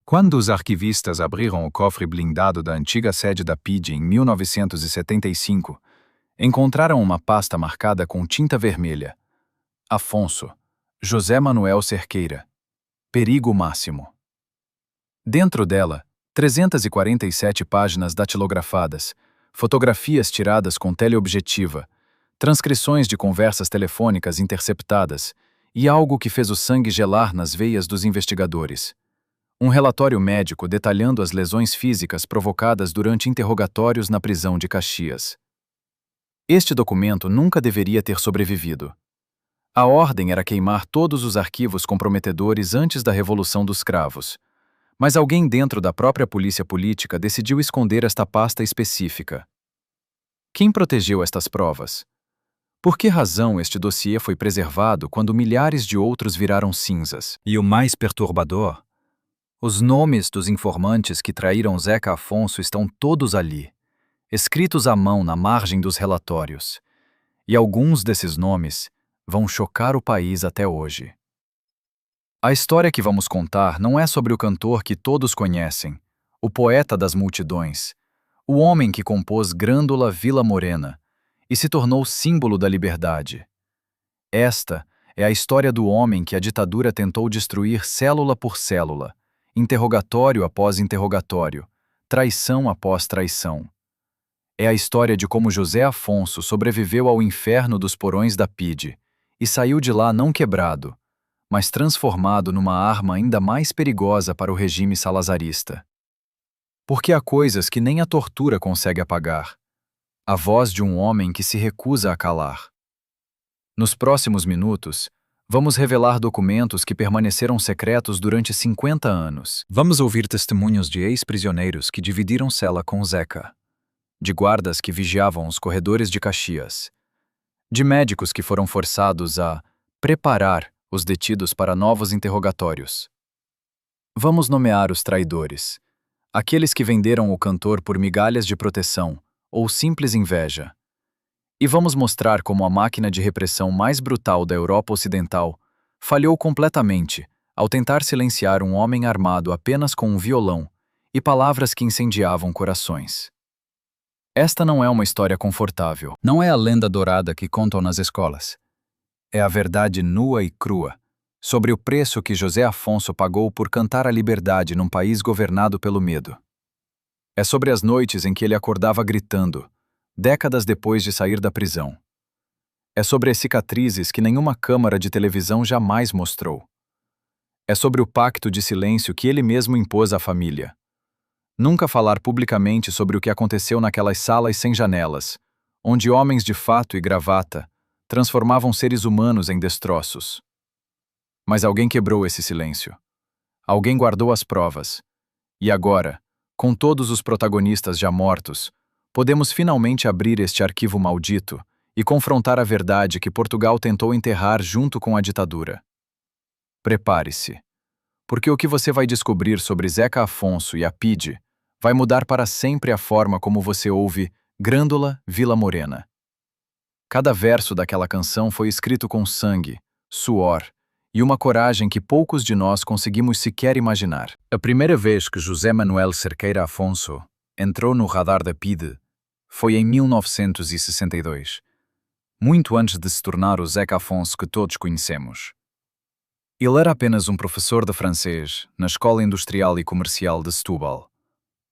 Quando os arquivistas abriram o cofre blindado da antiga sede da PIDE em 1975, encontraram uma pasta marcada com tinta vermelha. Afonso, José Manuel Cerqueira. Perigo máximo. Dentro dela, 347 páginas datilografadas, fotografias tiradas com teleobjetiva, transcrições de conversas telefônicas interceptadas e algo que fez o sangue gelar nas veias dos investigadores. Um relatório médico detalhando as lesões físicas provocadas durante interrogatórios na prisão de Caxias. Este documento nunca deveria ter sobrevivido. A ordem era queimar todos os arquivos comprometedores antes da Revolução dos Cravos. Mas alguém dentro da própria polícia política decidiu esconder esta pasta específica. Quem protegeu estas provas? Por que razão este dossiê foi preservado quando milhares de outros viraram cinzas? E o mais perturbador? Os nomes dos informantes que traíram Zeca Afonso estão todos ali, escritos à mão na margem dos relatórios. E alguns desses nomes vão chocar o país até hoje. A história que vamos contar não é sobre o cantor que todos conhecem, o poeta das multidões, o homem que compôs Grândola Vila Morena e se tornou símbolo da liberdade. Esta é a história do homem que a ditadura tentou destruir célula por célula, interrogatório após interrogatório, traição após traição. É a história de como José Afonso sobreviveu ao inferno dos porões da PIDE e saiu de lá não quebrado, mas transformado numa arma ainda mais perigosa para o regime salazarista. Porque há coisas que nem a tortura consegue apagar. A voz de um homem que se recusa a calar. Nos próximos minutos, vamos revelar documentos que permaneceram secretos durante 50 anos. Vamos ouvir testemunhos de ex-prisioneiros que dividiram cela com Zeca, de guardas que vigiavam os corredores de Caxias, de médicos que foram forçados a preparar os detidos para novos interrogatórios. Vamos nomear os traidores, aqueles que venderam o cantor por migalhas de proteção ou simples inveja. E vamos mostrar como a máquina de repressão mais brutal da Europa Ocidental falhou completamente ao tentar silenciar um homem armado apenas com um violão e palavras que incendiavam corações. Esta não é uma história confortável. Não é a lenda dourada que contam nas escolas. É a verdade nua e crua sobre o preço que José Afonso pagou por cantar a liberdade num país governado pelo medo. É sobre as noites em que ele acordava gritando, décadas depois de sair da prisão. É sobre as cicatrizes que nenhuma câmara de televisão jamais mostrou. É sobre o pacto de silêncio que ele mesmo impôs à família. Nunca falar publicamente sobre o que aconteceu naquelas salas sem janelas, onde homens de fato e gravata transformavam seres humanos em destroços. Mas alguém quebrou esse silêncio. Alguém guardou as provas. E agora, com todos os protagonistas já mortos, podemos finalmente abrir este arquivo maldito e confrontar a verdade que Portugal tentou enterrar junto com a ditadura. Prepare-se, porque o que você vai descobrir sobre Zeca Afonso e a PIDE vai mudar para sempre a forma como você ouve Grândola Vila Morena. Cada verso daquela canção foi escrito com sangue, suor e uma coragem que poucos de nós conseguimos sequer imaginar. A primeira vez que José Manuel Cerqueira Afonso entrou no radar da PIDE foi em 1962, muito antes de se tornar o Zeca Afonso que todos conhecemos. Ele era apenas um professor de francês na Escola Industrial e Comercial de Setúbal.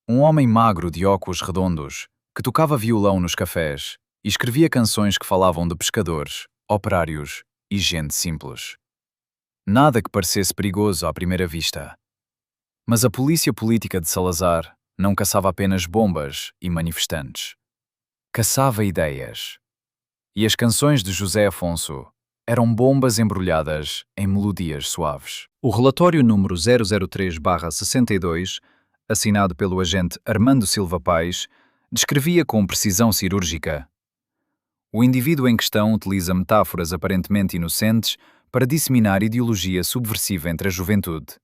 Um homem magro de óculos redondos que tocava violão nos cafés e escrevia canções que falavam de pescadores, operários e gente simples. Nada que parecesse perigoso à primeira vista. Mas a polícia política de Salazar não caçava apenas bombas e manifestantes. Caçava ideias. E as canções de José Afonso eram bombas embrulhadas em melodias suaves. O relatório número 003/62, assinado pelo agente Armando Silva Paes, descrevia com precisão cirúrgica. O indivíduo em questão utiliza metáforas aparentemente inocentes para disseminar ideologia subversiva entre a juventude.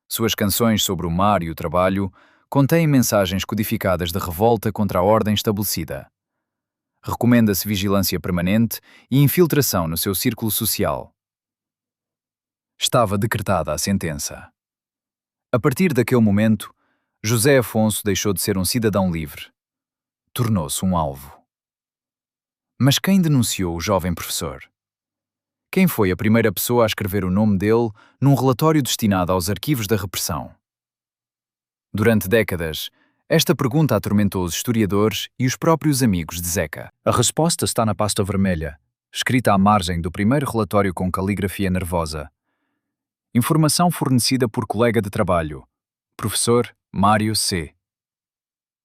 Suas canções sobre o mar e o trabalho contêm mensagens codificadas de revolta contra a ordem estabelecida. Recomenda-se vigilância permanente e infiltração no seu círculo social. Estava decretada a sentença. A partir daquele momento, José Afonso deixou de ser um cidadão livre. Tornou-se um alvo. Mas quem denunciou o jovem professor? Quem foi a primeira pessoa a escrever o nome dele num relatório destinado aos arquivos da repressão? Durante décadas, esta pergunta atormentou os historiadores e os próprios amigos de Zeca. A resposta está na pasta vermelha, escrita à margem do primeiro relatório com caligrafia nervosa. Informação fornecida por colega de trabalho, professor Mário C.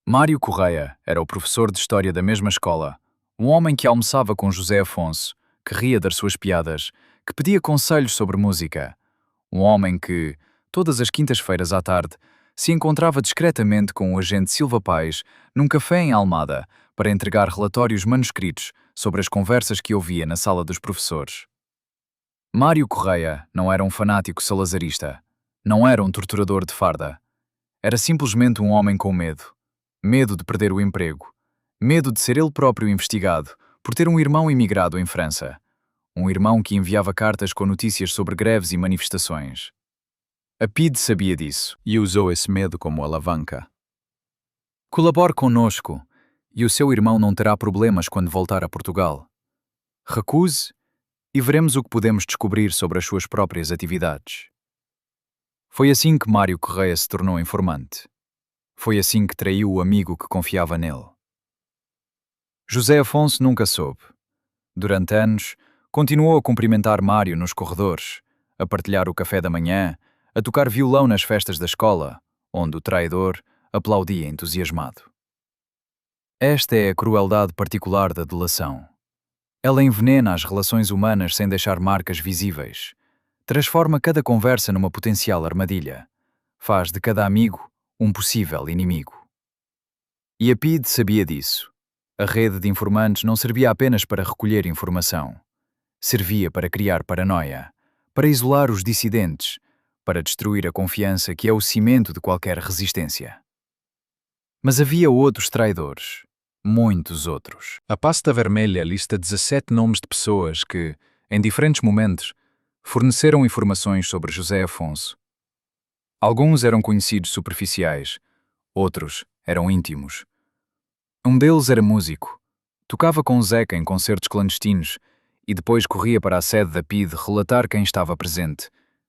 Mário Correia era o professor de História da mesma escola, um homem que almoçava com José Afonso, que ria das suas piadas, que pedia conselhos sobre música. Um homem que, todas as quintas-feiras à tarde, se encontrava discretamente com o agente Silva Paes num café em Almada para entregar relatórios manuscritos sobre as conversas que ouvia na sala dos professores. Mário Correia não era um fanático salazarista, não era um torturador de farda. Era simplesmente um homem com medo. Medo de perder o emprego. Medo de ser ele próprio investigado por ter um irmão imigrado em França. Um irmão que enviava cartas com notícias sobre greves e manifestações. A PIDE sabia disso e usou esse medo como alavanca. Colabore conosco e o seu irmão não terá problemas quando voltar a Portugal. Recuse e veremos o que podemos descobrir sobre as suas próprias atividades. Foi assim que Mário Correia se tornou informante. Foi assim que traiu o amigo que confiava nele. José Afonso nunca soube. Durante anos, continuou a cumprimentar Mário nos corredores, a partilhar o café da manhã, a tocar violão nas festas da escola, onde o traidor aplaudia entusiasmado. Esta é a crueldade particular da delação. Ela envenena as relações humanas sem deixar marcas visíveis. Transforma cada conversa numa potencial armadilha. Faz de cada amigo um possível inimigo. E a PIDE sabia disso. A rede de informantes não servia apenas para recolher informação. Servia para criar paranoia, para isolar os dissidentes, para destruir a confiança que é o cimento de qualquer resistência. Mas havia outros traidores. Muitos outros. A pasta vermelha lista 17 nomes de pessoas que, em diferentes momentos, forneceram informações sobre José Afonso. Alguns eram conhecidos superficiais, outros eram íntimos. Um deles era músico, tocava com Zeca em concertos clandestinos e depois corria para a sede da PIDE relatar quem estava presente,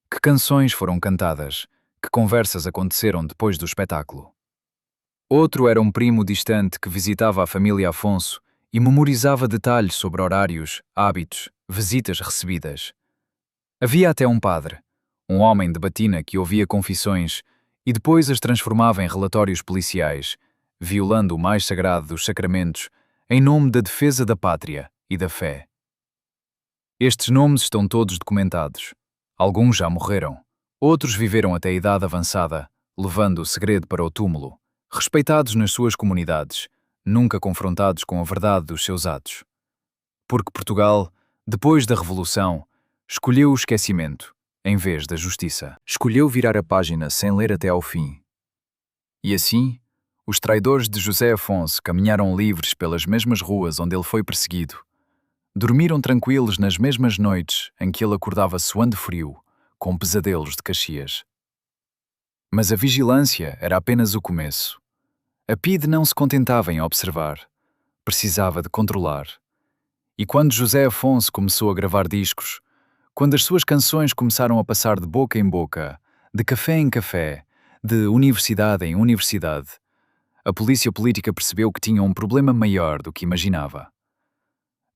que canções foram cantadas, que conversas aconteceram depois do espetáculo. Outro era um primo distante que visitava a família Afonso e memorizava detalhes sobre horários, hábitos, visitas recebidas. Havia até um padre, um homem de batina que ouvia confissões e depois as transformava em relatórios policiais, violando o mais sagrado dos sacramentos em nome da defesa da pátria e da fé. Estes nomes estão todos documentados. Alguns já morreram, outros viveram até a idade avançada, levando o segredo para o túmulo. Respeitados nas suas comunidades, nunca confrontados com a verdade dos seus atos. Porque Portugal, depois da Revolução, escolheu o esquecimento, em vez da justiça. Escolheu virar a página sem ler até ao fim. E assim, os traidores de José Afonso caminharam livres pelas mesmas ruas onde ele foi perseguido. Dormiram tranquilos nas mesmas noites em que ele acordava suando frio, com pesadelos de Caxias. Mas a vigilância era apenas o começo. A PIDE não se contentava em observar. Precisava de controlar. E quando José Afonso começou a gravar discos, quando as suas canções começaram a passar de boca em boca, de café em café, de universidade em universidade, a polícia política percebeu que tinha um problema maior do que imaginava.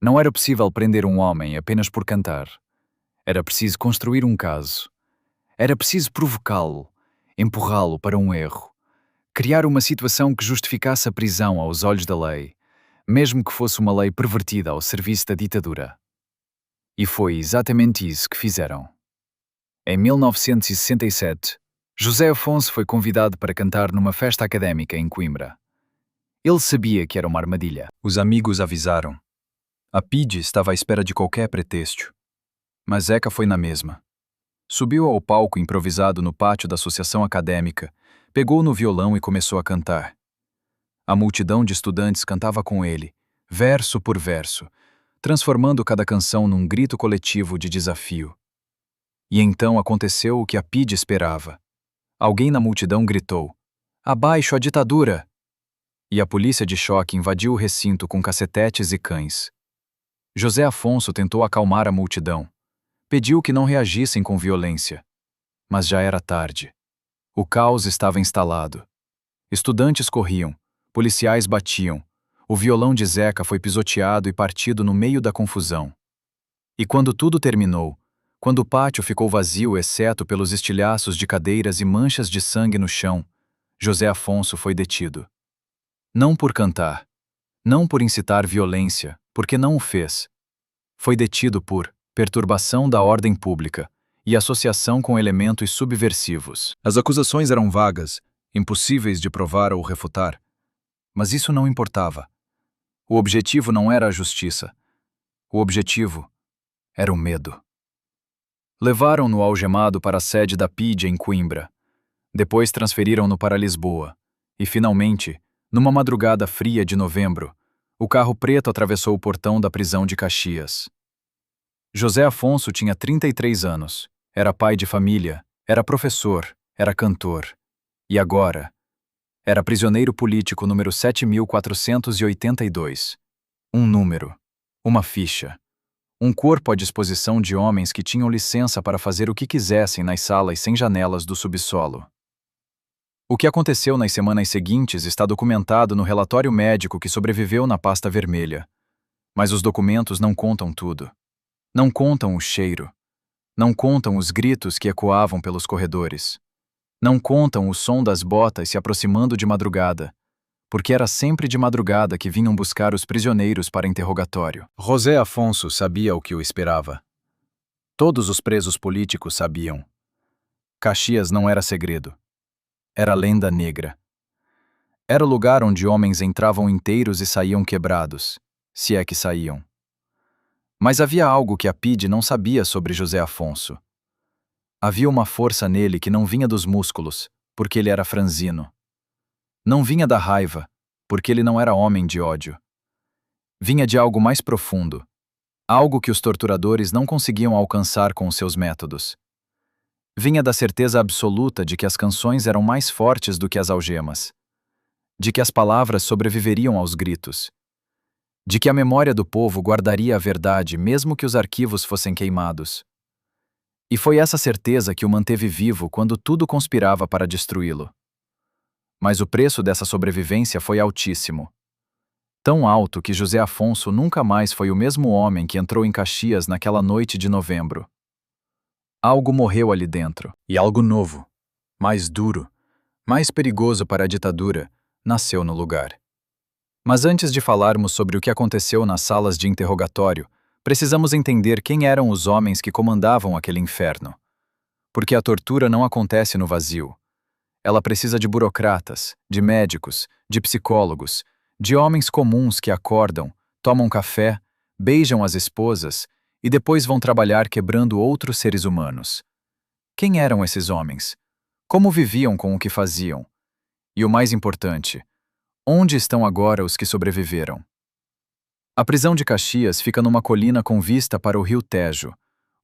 Não era possível prender um homem apenas por cantar. Era preciso construir um caso. Era preciso provocá-lo, empurrá-lo para um erro, criar uma situação que justificasse a prisão aos olhos da lei, mesmo que fosse uma lei pervertida ao serviço da ditadura. E foi exatamente isso que fizeram. Em 1967, José Afonso foi convidado para cantar numa festa académica em Coimbra. Ele sabia que era uma armadilha. Os amigos avisaram. A PIDE estava à espera de qualquer pretexto. Mas Zeca foi na mesma. Subiu ao palco improvisado no pátio da associação acadêmica, pegou no violão e começou a cantar. A multidão de estudantes cantava com ele, verso por verso, transformando cada canção num grito coletivo de desafio. E então aconteceu o que a PIDE esperava. Alguém na multidão gritou: "Abaixo a ditadura!" E a polícia de choque invadiu o recinto com cacetetes e cães. José Afonso tentou acalmar a multidão. Pediu que não reagissem com violência. Mas já era tarde. O caos estava instalado. Estudantes corriam, policiais batiam, o violão de Zeca foi pisoteado e partido no meio da confusão. E quando tudo terminou, quando o pátio ficou vazio exceto pelos estilhaços de cadeiras e manchas de sangue no chão, José Afonso foi detido. Não por cantar, não por incitar violência, porque não o fez. Foi detido por perturbação da ordem pública e associação com elementos subversivos. As acusações eram vagas, impossíveis de provar ou refutar, mas isso não importava. O objetivo não era a justiça. O objetivo era o medo. Levaram-no algemado para a sede da PIDE em Coimbra. Depois transferiram-no para Lisboa. E, finalmente, numa madrugada fria de novembro, o carro preto atravessou o portão da prisão de Caxias. José Afonso tinha 33 anos. Era pai de família, era professor, era cantor. E agora, era prisioneiro político número 7482. Um número, uma ficha, um corpo à disposição de homens que tinham licença para fazer o que quisessem nas salas sem janelas do subsolo. O que aconteceu nas semanas seguintes está documentado no relatório médico que sobreviveu na pasta vermelha. Mas os documentos não contam tudo. Não contam o cheiro. Não contam os gritos que ecoavam pelos corredores. Não contam o som das botas se aproximando de madrugada, porque era sempre de madrugada que vinham buscar os prisioneiros para interrogatório. José Afonso sabia o que o esperava. Todos os presos políticos sabiam. Caxias não era segredo. Era lenda negra. Era o lugar onde homens entravam inteiros e saíam quebrados, se é que saíam. Mas havia algo que a PIDE não sabia sobre José Afonso. Havia uma força nele que não vinha dos músculos, porque ele era franzino. Não vinha da raiva, porque ele não era homem de ódio. Vinha de algo mais profundo, algo que os torturadores não conseguiam alcançar com os seus métodos. Vinha da certeza absoluta de que as canções eram mais fortes do que as algemas, de que as palavras sobreviveriam aos gritos, de que a memória do povo guardaria a verdade mesmo que os arquivos fossem queimados. E foi essa certeza que o manteve vivo quando tudo conspirava para destruí-lo. Mas o preço dessa sobrevivência foi altíssimo. Tão alto que José Afonso nunca mais foi o mesmo homem que entrou em Caxias naquela noite de novembro. Algo morreu ali dentro, e algo novo, mais duro, mais perigoso para a ditadura, nasceu no lugar. Mas antes de falarmos sobre o que aconteceu nas salas de interrogatório, precisamos entender quem eram os homens que comandavam aquele inferno. Porque a tortura não acontece no vazio. Ela precisa de burocratas, de médicos, de psicólogos, de homens comuns que acordam, tomam café, beijam as esposas e depois vão trabalhar quebrando outros seres humanos. Quem eram esses homens? Como viviam com o que faziam? E o mais importante, onde estão agora os que sobreviveram? A prisão de Caxias fica numa colina com vista para o rio Tejo,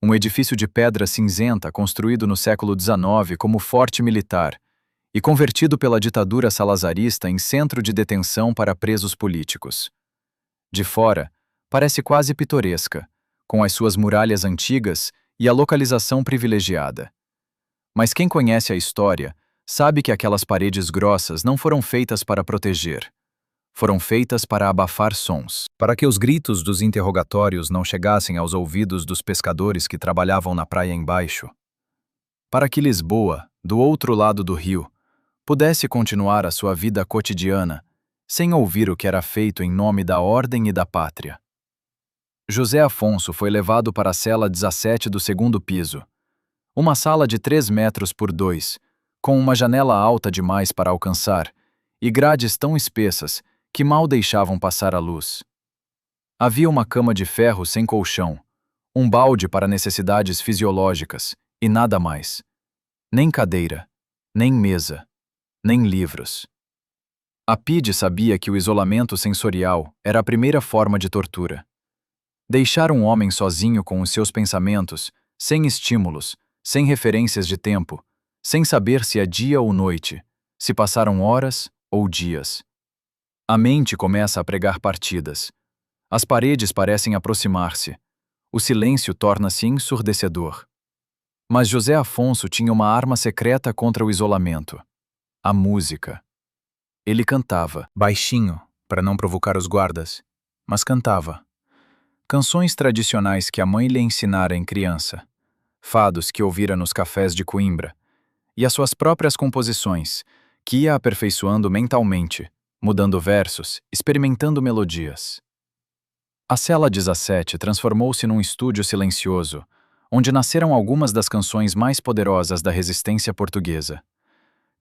um edifício de pedra cinzenta construído no século XIX como forte militar e convertido pela ditadura salazarista em centro de detenção para presos políticos. De fora, parece quase pitoresca, com as suas muralhas antigas e a localização privilegiada. Mas quem conhece a história sabe que aquelas paredes grossas não foram feitas para proteger. Foram feitas para abafar sons, para que os gritos dos interrogatórios não chegassem aos ouvidos dos pescadores que trabalhavam na praia embaixo. Para que Lisboa, do outro lado do rio, pudesse continuar a sua vida cotidiana, sem ouvir o que era feito em nome da ordem e da pátria. José Afonso foi levado para a cela 17 do segundo piso, uma sala de 3 metros por 2, com uma janela alta demais para alcançar, e grades tão espessas que mal deixavam passar a luz. Havia uma cama de ferro sem colchão, um balde para necessidades fisiológicas, e nada mais. Nem cadeira, nem mesa, nem livros. A PIDE sabia que o isolamento sensorial era a primeira forma de tortura. Deixar um homem sozinho com os seus pensamentos, sem estímulos, sem referências de tempo, sem saber se é dia ou noite, se passaram horas ou dias. A mente começa a pregar partidas. As paredes parecem aproximar-se. O silêncio torna-se ensurdecedor. Mas José Afonso tinha uma arma secreta contra o isolamento: a música. Ele cantava, baixinho, para não provocar os guardas, mas cantava. Canções tradicionais que a mãe lhe ensinara em criança, fados que ouvira nos cafés de Coimbra, e as suas próprias composições, que ia aperfeiçoando mentalmente, mudando versos, experimentando melodias. A cela 17 transformou-se num estúdio silencioso, onde nasceram algumas das canções mais poderosas da resistência portuguesa.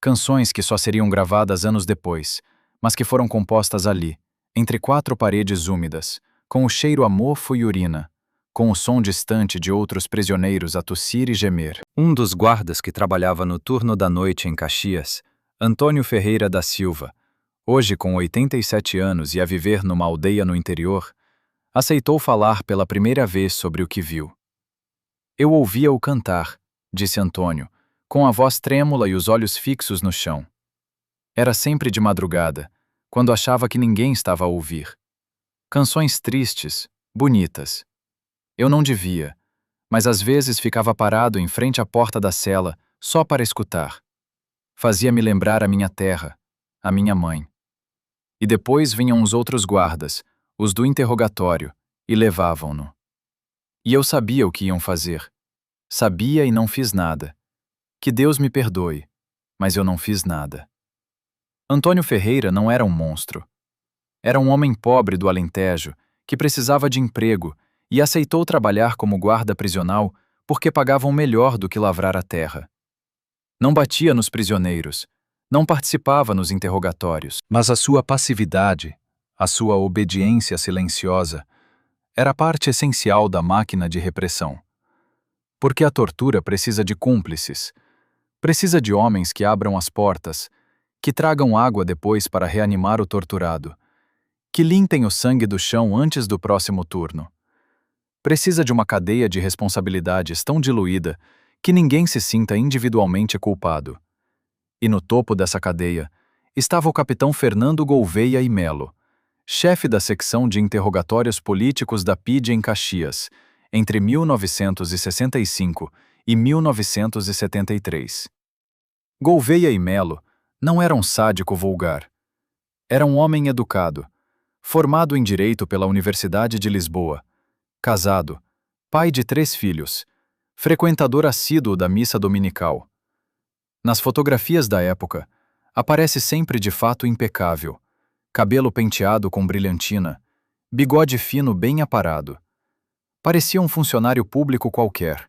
Canções que só seriam gravadas anos depois, mas que foram compostas ali, entre quatro paredes úmidas, com o cheiro a mofo e urina, com o som distante de outros prisioneiros a tossir e gemer. Um dos guardas que trabalhava no turno da noite em Caxias, Antônio Ferreira da Silva, hoje com 87 anos e a viver numa aldeia no interior, aceitou falar pela primeira vez sobre o que viu. Eu ouvia-o cantar, disse Antônio, com a voz trêmula e os olhos fixos no chão. Era sempre de madrugada, quando achava que ninguém estava a ouvir. Canções tristes, bonitas. Eu não devia, mas às vezes ficava parado em frente à porta da cela só para escutar. Fazia-me lembrar a minha terra, a minha mãe. E depois vinham os outros guardas, os do interrogatório, e levavam-no. E eu sabia o que iam fazer. Sabia e não fiz nada. Que Deus me perdoe, mas eu não fiz nada. Antônio Ferreira não era um monstro. Era um homem pobre do Alentejo, que precisava de emprego e aceitou trabalhar como guarda prisional porque pagavam melhor do que lavrar a terra. Não batia nos prisioneiros, não participava nos interrogatórios, mas a sua passividade, a sua obediência silenciosa, era parte essencial da máquina de repressão. Porque a tortura precisa de cúmplices, precisa de homens que abram as portas, que tragam água depois para reanimar o torturado, que limpem o sangue do chão antes do próximo turno. Precisa de uma cadeia de responsabilidades tão diluída que ninguém se sinta individualmente culpado. E no topo dessa cadeia estava o capitão Fernando Gouveia e Melo, chefe da secção de interrogatórios políticos da PIDE em Caxias, entre 1965 e 1973. Gouveia e Melo não era um sádico vulgar. Era um homem educado, formado em Direito pela Universidade de Lisboa, casado, pai de 3 filhos, frequentador assíduo da missa dominical. Nas fotografias da época, aparece sempre de fato impecável, cabelo penteado com brilhantina, bigode fino bem aparado. Parecia um funcionário público qualquer.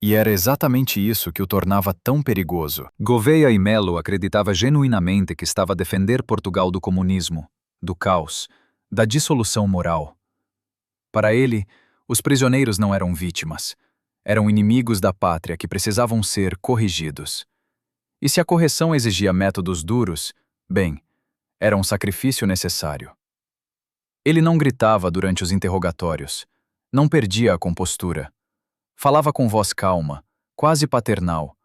E era exatamente isso que o tornava tão perigoso. Gouveia e Melo acreditava genuinamente que estava a defender Portugal do comunismo, do caos, da dissolução moral. Para ele, os prisioneiros não eram vítimas. Eram inimigos da pátria que precisavam ser corrigidos. E se a correção exigia métodos duros, bem, era um sacrifício necessário. Ele não gritava durante os interrogatórios, não perdia a compostura. Falava com voz calma, quase paternal,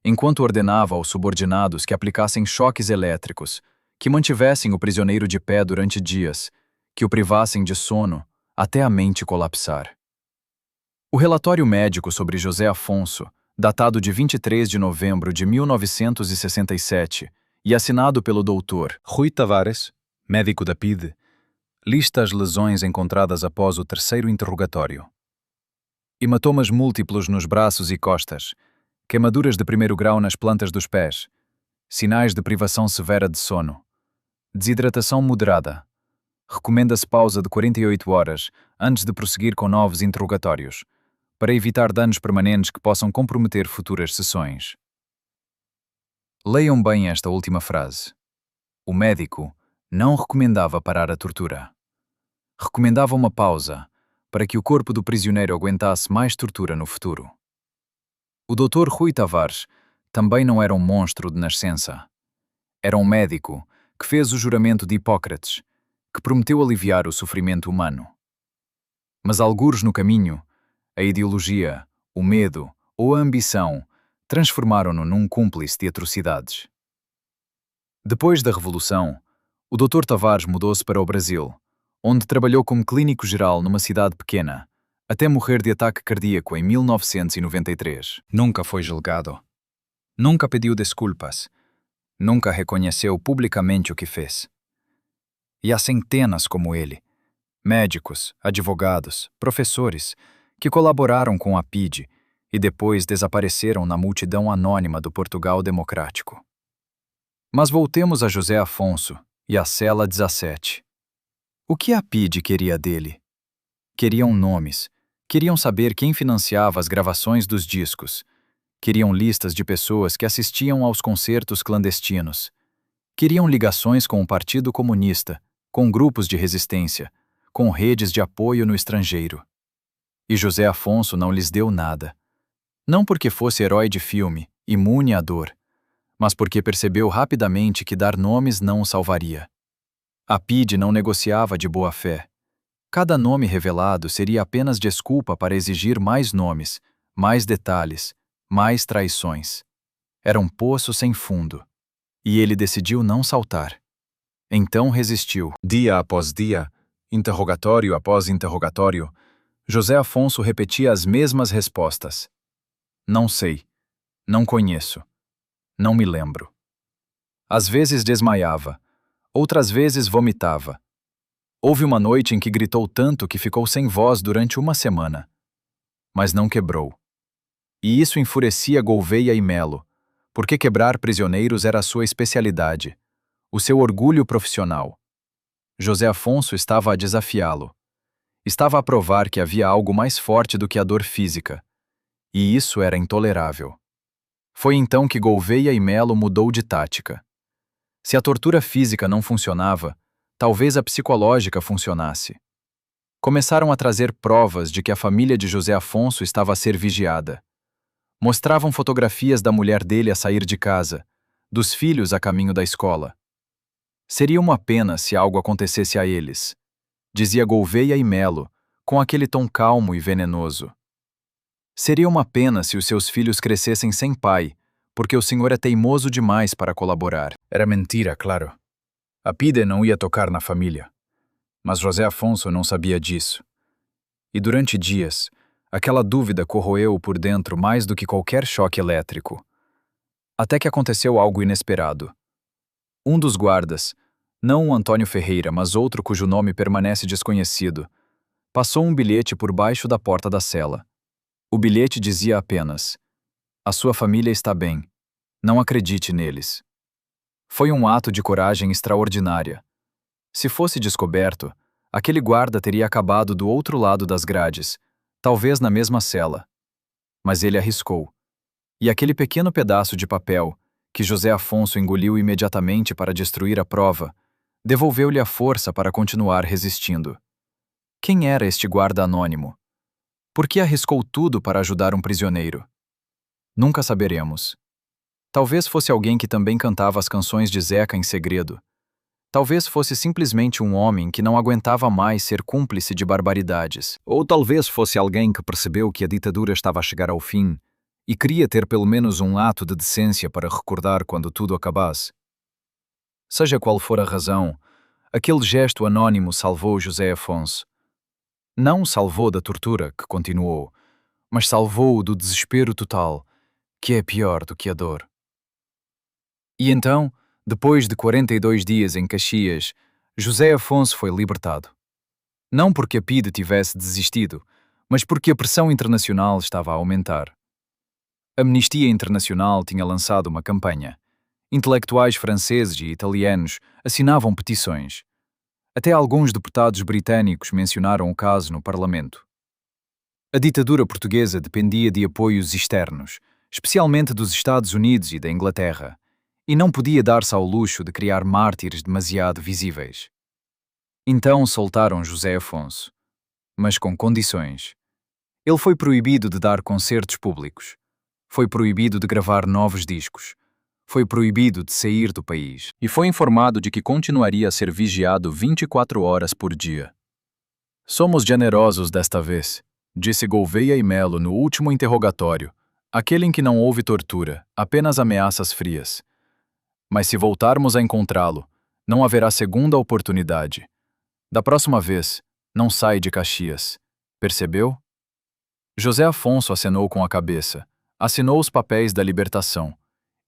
enquanto ordenava aos subordinados que aplicassem choques elétricos, que mantivessem o prisioneiro de pé durante dias, que o privassem de sono até a mente colapsar. O relatório médico sobre José Afonso, datado de 23 de novembro de 1967 e assinado pelo Dr. Rui Tavares, médico da PIDE, lista as lesões encontradas após o terceiro interrogatório. Hematomas múltiplos nos braços e costas, queimaduras de primeiro grau nas plantas dos pés, sinais de privação severa de sono, desidratação moderada. Recomenda-se pausa de 48 horas antes de prosseguir com novos interrogatórios, para evitar danos permanentes que possam comprometer futuras sessões. Leiam bem esta última frase. O médico não recomendava parar a tortura. Recomendava uma pausa para que o corpo do prisioneiro aguentasse mais tortura no futuro. O Dr. Rui Tavares também não era um monstro de nascença. Era um médico que fez o juramento de Hipócrates, que prometeu aliviar o sofrimento humano. Mas algures no caminho, a ideologia, o medo ou a ambição transformaram-no num cúmplice de atrocidades. Depois da Revolução, o Dr. Tavares mudou-se para o Brasil, onde trabalhou como clínico geral numa cidade pequena, até morrer de ataque cardíaco em 1993. Nunca foi julgado. Nunca pediu desculpas. Nunca reconheceu publicamente o que fez. E há centenas como ele, médicos, advogados, professores, que colaboraram com a PIDE e depois desapareceram na multidão anônima do Portugal Democrático. Mas voltemos a José Afonso e a cela 17. O que a PIDE queria dele? Queriam nomes, queriam saber quem financiava as gravações dos discos, queriam listas de pessoas que assistiam aos concertos clandestinos, queriam ligações com o Partido Comunista, com grupos de resistência, com redes de apoio no estrangeiro. E José Afonso não lhes deu nada. Não porque fosse herói de filme, imune à dor, mas porque percebeu rapidamente que dar nomes não o salvaria. A PIDE não negociava de boa fé. Cada nome revelado seria apenas desculpa para exigir mais nomes, mais detalhes, mais traições. Era um poço sem fundo. E ele decidiu não saltar. Então resistiu. Dia após dia, interrogatório após interrogatório, José Afonso repetia as mesmas respostas. Não sei. Não conheço. Não me lembro. Às vezes desmaiava. Outras vezes vomitava. Houve uma noite em que gritou tanto que ficou sem voz durante uma semana. Mas não quebrou. E isso enfurecia Gouveia e Melo, porque quebrar prisioneiros era a sua especialidade, o seu orgulho profissional. José Afonso estava a desafiá-lo. Estava a provar que havia algo mais forte do que a dor física. E isso era intolerável. Foi então que Gouveia e Melo mudou de tática. Se a tortura física não funcionava, talvez a psicológica funcionasse. Começaram a trazer provas de que a família de José Afonso estava a ser vigiada. Mostravam fotografias da mulher dele a sair de casa, dos filhos a caminho da escola. Seria uma pena se algo acontecesse a eles, dizia Gouveia e Melo, com aquele tom calmo e venenoso. Seria uma pena se os seus filhos crescessem sem pai, porque o senhor é teimoso demais para colaborar. Era mentira, claro. A PIDE não ia tocar na família. Mas José Afonso não sabia disso. E durante dias, aquela dúvida corroeu-o por dentro mais do que qualquer choque elétrico. Até que aconteceu algo inesperado. Um dos guardas, não o Antônio Ferreira, mas outro cujo nome permanece desconhecido, passou um bilhete por baixo da porta da cela. O bilhete dizia apenas: "A sua família está bem. Não acredite neles." Foi um ato de coragem extraordinária. Se fosse descoberto, aquele guarda teria acabado do outro lado das grades, talvez na mesma cela. Mas ele arriscou. E aquele pequeno pedaço de papel, que José Afonso engoliu imediatamente para destruir a prova, devolveu-lhe a força para continuar resistindo. Quem era este guarda anônimo? Por que arriscou tudo para ajudar um prisioneiro? Nunca saberemos. Talvez fosse alguém que também cantava as canções de Zeca em segredo. Talvez fosse simplesmente um homem que não aguentava mais ser cúmplice de barbaridades. Ou talvez fosse alguém que percebeu que a ditadura estava a chegar ao fim e queria ter pelo menos um ato de decência para recordar quando tudo acabasse. Seja qual for a razão, aquele gesto anônimo salvou José Afonso. Não o salvou da tortura, que continuou, mas salvou-o do desespero total, que é pior do que a dor. E então, depois de 42 dias em Caxias, José Afonso foi libertado. Não porque a PIDE tivesse desistido, mas porque a pressão internacional estava a aumentar. A Amnistia Internacional tinha lançado uma campanha. Intelectuais franceses e italianos assinavam petições. Até alguns deputados britânicos mencionaram o caso no Parlamento. A ditadura portuguesa dependia de apoios externos, especialmente dos Estados Unidos e da Inglaterra, e não podia dar-se ao luxo de criar mártires demasiado visíveis. Então soltaram José Afonso, mas com condições. Ele foi proibido de dar concertos públicos, foi proibido de gravar novos discos, foi proibido de sair do país e foi informado de que continuaria a ser vigiado 24 horas por dia. "Somos generosos desta vez", disse Gouveia e Melo no último interrogatório, Aquele em que não houve tortura, apenas ameaças frias. Mas se voltarmos a encontrá-lo, não haverá segunda oportunidade. Da próxima vez, não sai de Caxias. Percebeu? José Afonso acenou com a cabeça, assinou os papéis da libertação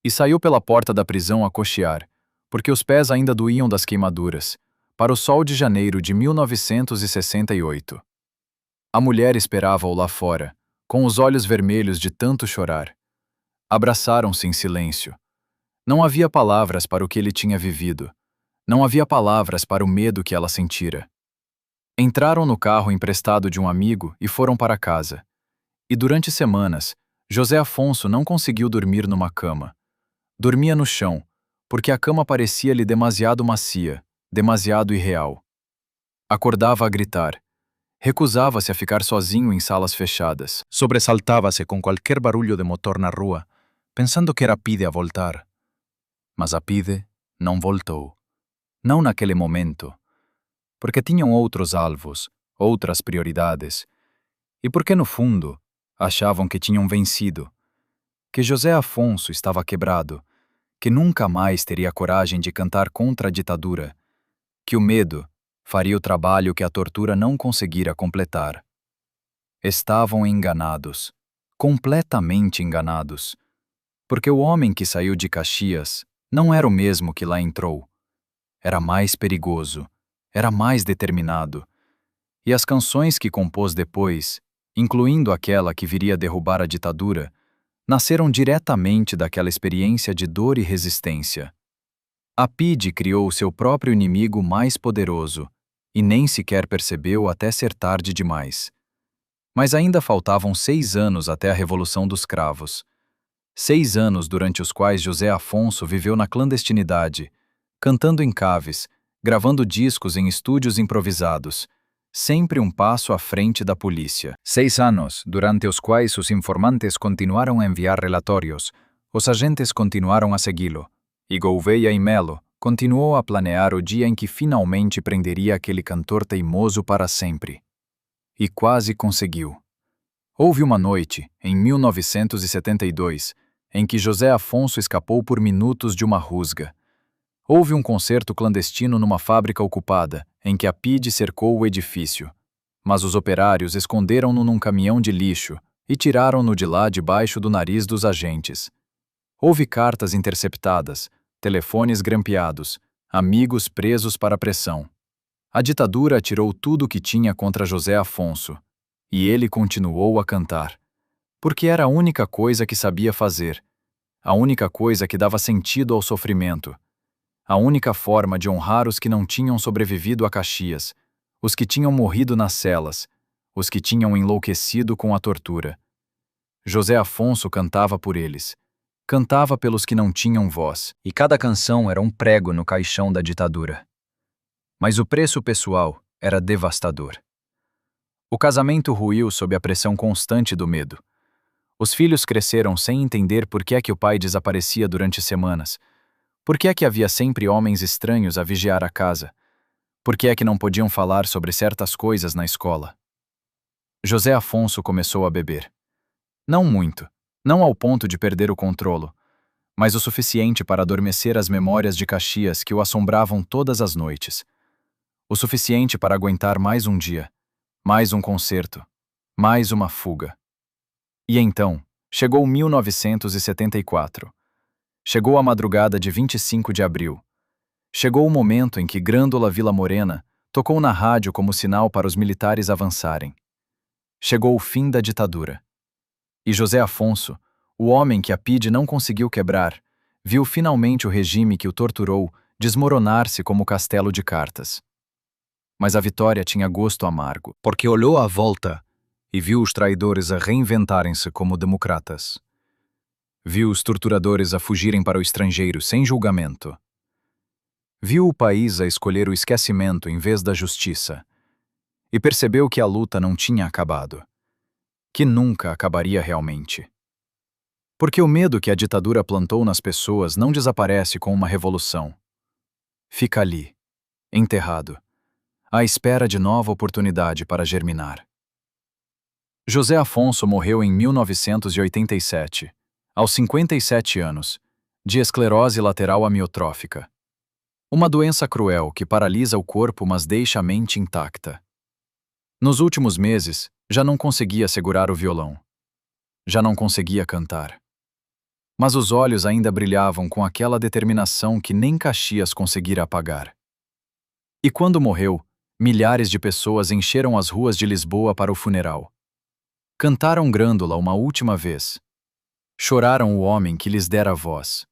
e saiu pela porta da prisão a cochear, porque os pés ainda doíam das queimaduras, para o sol de janeiro de 1968. A mulher esperava-o lá fora, com os olhos vermelhos de tanto chorar. Abraçaram-se em silêncio. Não havia palavras para o que ele tinha vivido. Não havia palavras para o medo que ela sentira. Entraram no carro emprestado de um amigo e foram para casa. E durante semanas, José Afonso não conseguiu dormir numa cama. Dormia no chão, porque a cama parecia-lhe demasiado macia, demasiado irreal. Acordava a gritar. Recusava-se a ficar sozinho em salas fechadas. Sobressaltava-se com qualquer barulho de motor na rua, pensando que era Pide a voltar. Mas a Pide não voltou. Não naquele momento. Porque tinham outros alvos, outras prioridades. E porque, no fundo, achavam que tinham vencido. Que José Afonso estava quebrado. Que nunca mais teria coragem de cantar contra a ditadura. Que o medo faria o trabalho que a tortura não conseguira completar. Estavam enganados, completamente enganados, porque o homem que saiu de Caxias não era o mesmo que lá entrou. Era mais perigoso, era mais determinado, e as canções que compôs depois, incluindo aquela que viria derrubar a ditadura, nasceram diretamente daquela experiência de dor e resistência. A PIDE criou o seu próprio inimigo mais poderoso, e nem sequer percebeu até ser tarde demais. Mas ainda faltavam 6 anos até a Revolução dos Cravos. 6 anos durante os quais José Afonso viveu na clandestinidade, cantando em caves, gravando discos em estúdios improvisados, sempre um passo à frente da polícia. 6 anos, durante os quais os informantes continuaram a enviar relatórios, os agentes continuaram a segui-lo, e Gouveia e Melo continuou a planear o dia em que finalmente prenderia aquele cantor teimoso para sempre. E quase conseguiu. Houve uma noite, em 1972, em que José Afonso escapou por minutos de uma rusga. Houve um concerto clandestino numa fábrica ocupada, em que a PIDE cercou o edifício. Mas os operários esconderam-no num caminhão de lixo e tiraram-no de lá debaixo do nariz dos agentes. Houve cartas interceptadas, telefones grampeados, amigos presos para pressão. A ditadura atirou tudo o que tinha contra José Afonso, e ele continuou a cantar. Porque era a única coisa que sabia fazer, a única coisa que dava sentido ao sofrimento, a única forma de honrar os que não tinham sobrevivido a Caxias, os que tinham morrido nas celas, os que tinham enlouquecido com a tortura. José Afonso cantava por eles. Cantava pelos que não tinham voz, e cada canção era um prego no caixão da ditadura. Mas o preço pessoal era devastador. O casamento ruiu sob a pressão constante do medo. Os filhos cresceram sem entender por que é que o pai desaparecia durante semanas, por que é que havia sempre homens estranhos a vigiar a casa, por que é que não podiam falar sobre certas coisas na escola. José Afonso começou a beber. Não muito. Não ao ponto de perder o controlo, mas o suficiente para adormecer as memórias de Caxias que o assombravam todas as noites. O suficiente para aguentar mais um dia, mais um concerto, mais uma fuga. E então, chegou 1974. Chegou a madrugada de 25 de abril. Chegou o momento em que Grândola Vila Morena tocou na rádio como sinal para os militares avançarem. Chegou o fim da ditadura. E José Afonso, o homem que a PIDE não conseguiu quebrar, viu finalmente o regime que o torturou desmoronar-se como castelo de cartas. Mas a vitória tinha gosto amargo, porque olhou à volta e viu os traidores a reinventarem-se como democratas. Viu os torturadores a fugirem para o estrangeiro sem julgamento. Viu o país a escolher o esquecimento em vez da justiça. E percebeu que a luta não tinha acabado. Que nunca acabaria realmente. Porque o medo que a ditadura plantou nas pessoas não desaparece com uma revolução. Fica ali, enterrado, à espera de nova oportunidade para germinar. José Afonso morreu em 1987, aos 57 anos, de esclerose lateral amiotrófica. Uma doença cruel que paralisa o corpo, mas deixa a mente intacta. Nos últimos meses, já não conseguia segurar o violão. Já não conseguia cantar. Mas os olhos ainda brilhavam com aquela determinação que nem Caxias conseguira apagar. E quando morreu, milhares de pessoas encheram as ruas de Lisboa para o funeral. Cantaram Grândola uma última vez. Choraram o homem que lhes dera voz.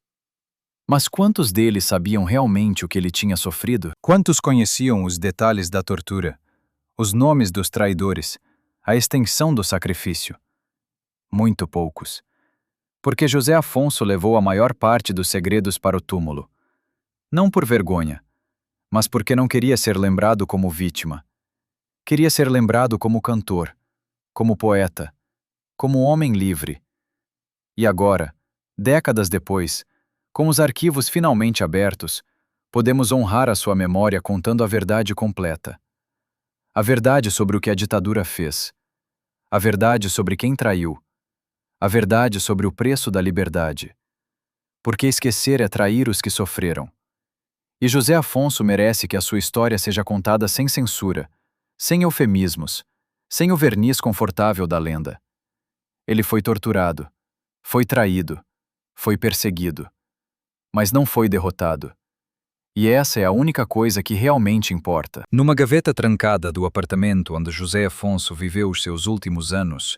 Mas quantos deles sabiam realmente o que ele tinha sofrido? Quantos conheciam os detalhes da tortura, os nomes dos traidores, a extensão do sacrifício? Muito poucos. Porque José Afonso levou a maior parte dos segredos para o túmulo. Não por vergonha, mas porque não queria ser lembrado como vítima. Queria ser lembrado como cantor, como poeta, como homem livre. E agora, décadas depois, com os arquivos finalmente abertos, podemos honrar a sua memória contando a verdade completa. A verdade sobre o que a ditadura fez. A verdade sobre quem traiu. A verdade sobre o preço da liberdade. Porque esquecer é trair os que sofreram. E José Afonso merece que a sua história seja contada sem censura, sem eufemismos, sem o verniz confortável da lenda. Ele foi torturado, foi traído, foi perseguido, mas não foi derrotado. E essa é a única coisa que realmente importa. Numa gaveta trancada do apartamento onde José Afonso viveu os seus últimos anos,